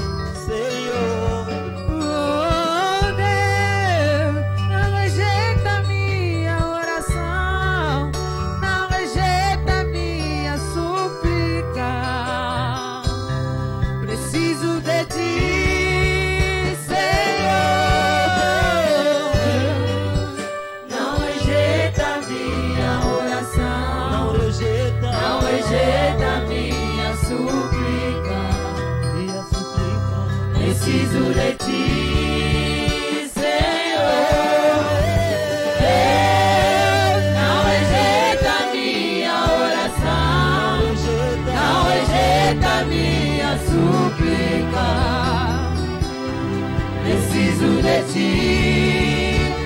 Senhor. Oh, Deus, não rejeita minha oração, não rejeita minha súplica. Preciso de ti, Senhor. Não rejeita minha oração. Não rejeita, Não rejeita minha súplica. minha súplica. Preciso de ti, Senhor. Deus, não rejeita minha oração. Não rejeita minha súplica. Preciso de ti,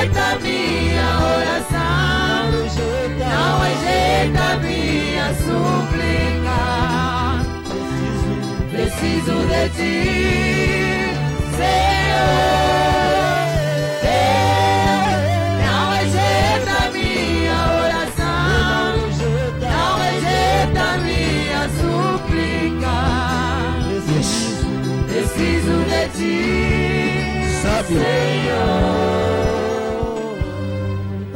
rejeita minha oração, não rejeita minha súplica. Preciso de ti, Senhor. Não rejeita minha oração, não rejeita minha súplica. Preciso de ti, Sábio, Senhor.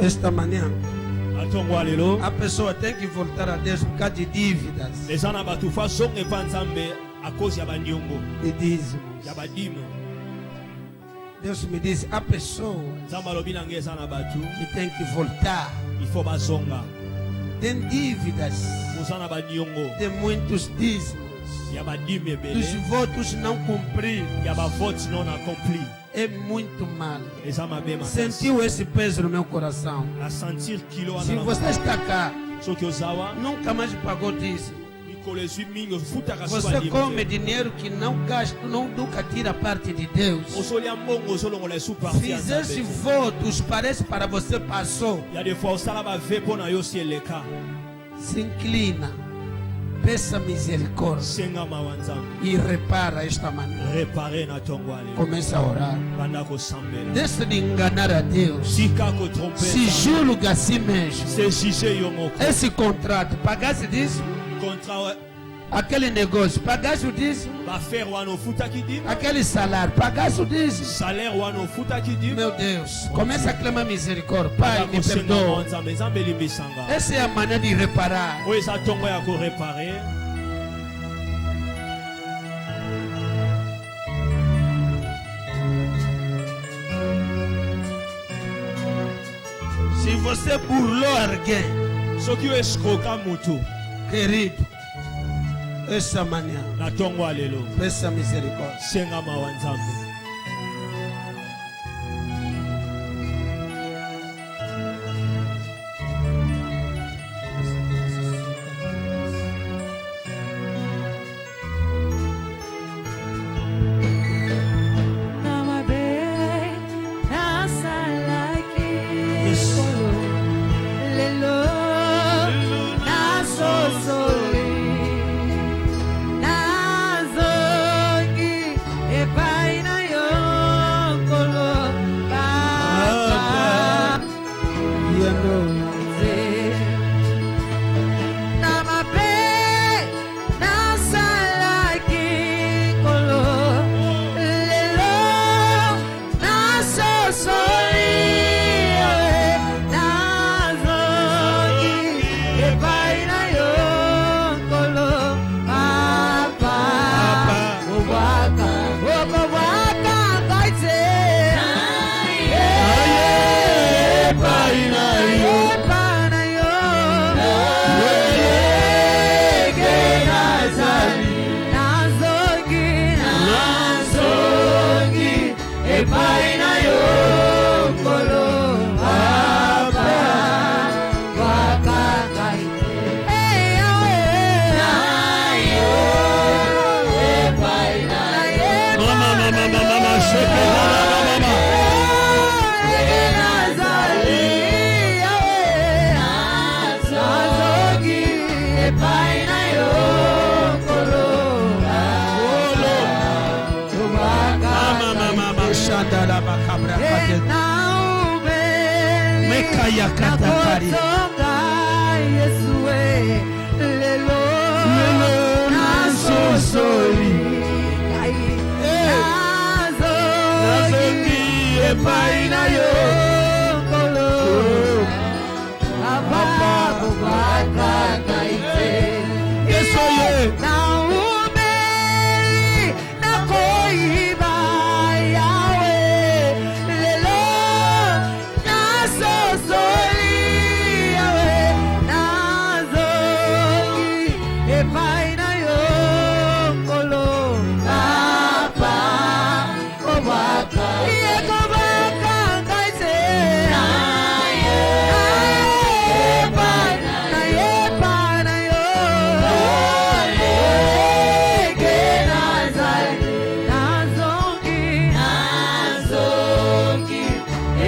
esta manhã Atongo alelo. a pessoa tem que voltar a Deus por causa de dívidas Eza na batu façon eva nzambe à cause ya banyongo e dízimos. ya badime. Deus me disse, há pessoas Nzambe alobi na ngai eza na batu que tem que voltar. il faut bazonga. Tem dívidas Oza na banyongo de muitos dízimos. ya badime Dos ebele votos não cumpridos. ya bavote non accompli. É muito mal. Eza mabe makasi. Sentiu esse peso no meu coração. A sentir kilo Se wana na você está cá, soki ozawa nunca mais pagou dízimo. mikolo ezwi mingi ofutaka so Você badime come te. dinheiro que não gasta, nunca tira parte de Deus. ozolia mbongo ozolongola esu parti ya Fizesse nzambe. votos, parece para você passou. Ya des fois osala bave mpo na yo si eleka. Se inclina, peça misericórdia Senga mawa nzambe. e repara esta manhã. Réparer na tongo ale. Começa a orar. Banda kosambela. Deixa de enganar a Deus. Sika kotrompe Se nzambe. julga a si mesmo. Se juger yo moko. Esse contrato, pagasse dízimo? Contrat Aquele negócio, pagasse o dízimo? bafaire wana ofutaki dime. Aquele salário, pagasse o dízimo? Salaire wana ofutaki dime. Meu Deus, começa a clamar misericórdia. Pai, Banda me kosenga mawa perdoa. nzambe. Nzambe elimbisanga. Essa é a maneira de reparar. Oyo eza ntongo ya korepare. Se você burlou alguém, soki oyo escroka mutu querido, essa manhã, na ntongo ya lelo peça misericórdia. senga mawa nzambe.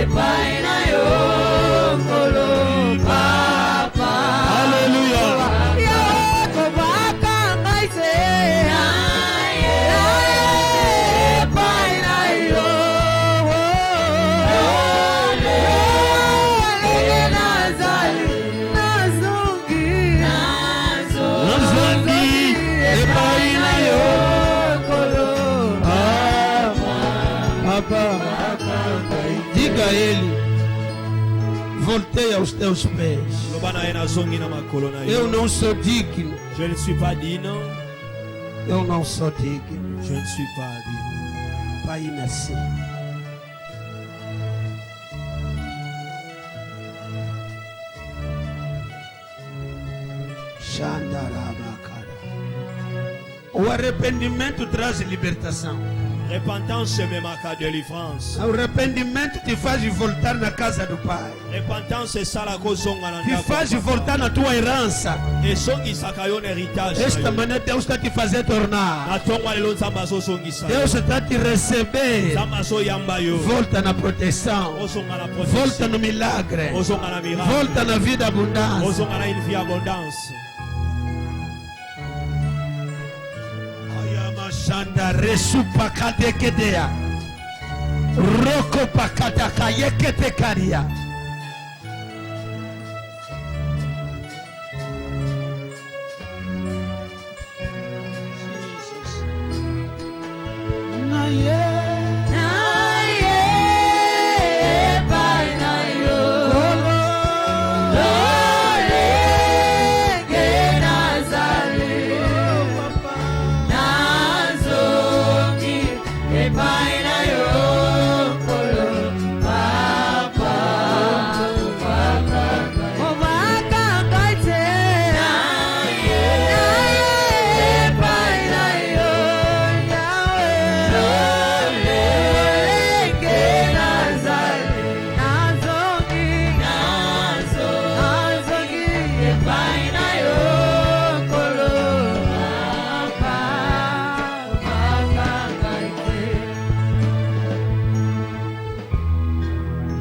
Vai na diga a ele: voltei aos teus pés. Eu não sou digno. Je ne suis pas digne. Eu não sou digno. Je ne suis pas digne. Pai, merci. O arrependimento traz libertação. Repentance me marque délivrance. O arrependimento te faz voltar na casa do Pai. Repentance sala kozonga na Te faz voltar na tua herança. Et songi sakayon héritage. Esta manhã Deus está te fazer tornar. Na tonga lelo nzamba zo songi sa. Deus está te receber. Nzamba zo yamba yo. Volta na proteção. Ozonga na proteção. Volta no milagre. Ozonga na miracle. Volta na vida abundante. Ozonga na une vie abondance. Shanda resupa katekedea roko pakata kayekete karia.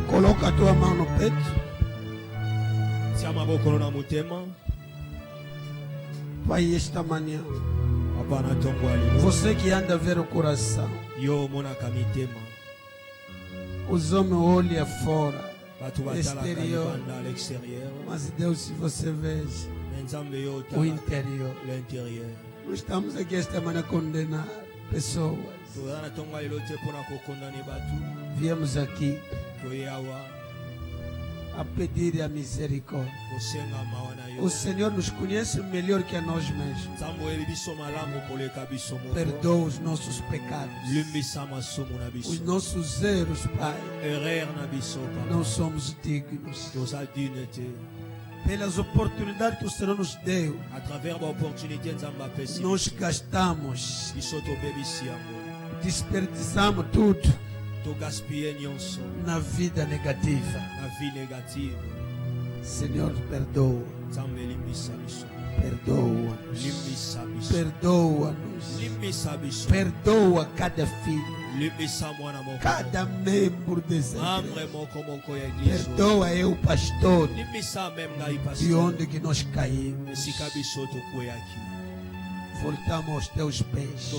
Coloca a tua mão no peito. Pai, esta manhã, você que anda a ver o coração, os homens olham fora, exterior, mas Deus, se você vê o interior, nós estamos aqui esta manhã a condenar pessoas. Viemos aqui a pedir a misericórdia. O Senhor nos conhece melhor que a nós mesmos. Perdoa os nossos pecados, os nossos erros, Pai. Não somos dignos. Pelas oportunidades que o Senhor nos deu, nós gastamos, desperdiçamos tudo na vida negativa. Senhor, perdoa. Perdoa-nos. Perdoa-nos. Perdoa cada filho, cada membro dessa igreja. Perdoa eu, pastor, de onde que nós caímos. Voltamos aos teus pés.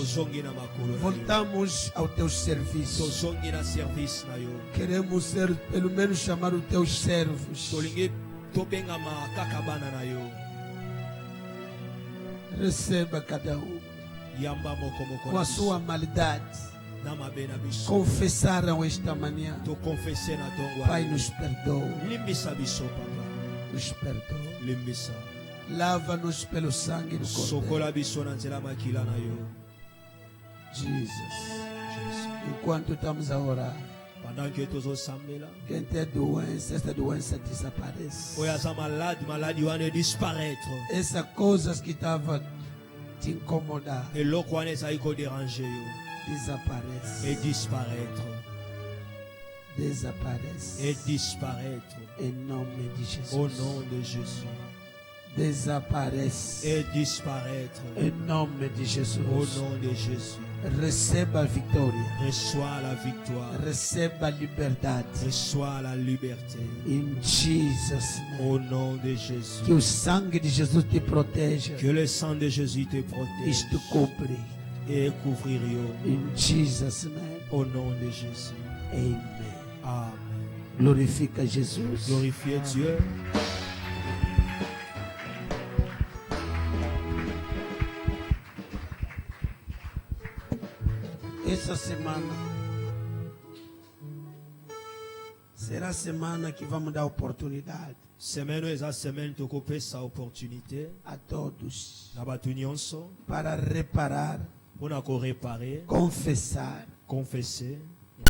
Voltamos ao teu serviço. Queremos ser, pelo menos chamar os teus servos. Receba cada um com a sua maldade. Confessaram esta manhã. Pai, nos perdoa. Nos perdoa. Lava-nos pelo sangue do Cordeiro. Jesus. Enquanto estamos a orar, quem tem doença, essa doença desaparece. Essas coisas que estavam te incomodar, desaparece. Et disparaître. Desaparece. Et disparaître. Em nome de Jesus. Au nom de Jésus. Desaparece. Et disparaître. Em nome de Jesus. Au nom de Jésus. Receba a vitória. Reçois la victoire. Receba a liberdade. Reçois la liberté. In Jesus' name. Au nom de Jésus. Que o sangue de Jesus te proteja. Que le sang de Jésus te protège. E te cobre. Et couvrir. In Jesus' name. Au nom de Jésus. Amen. Amen. Glorifica Jesus. Glorifiez Dieu. Essa semana Será a semana que vamos dar oportunidade Semaine eza semaine tokopesa opportunité a todos na bato nyonso para reparar, mpona koreparer, confessar confesser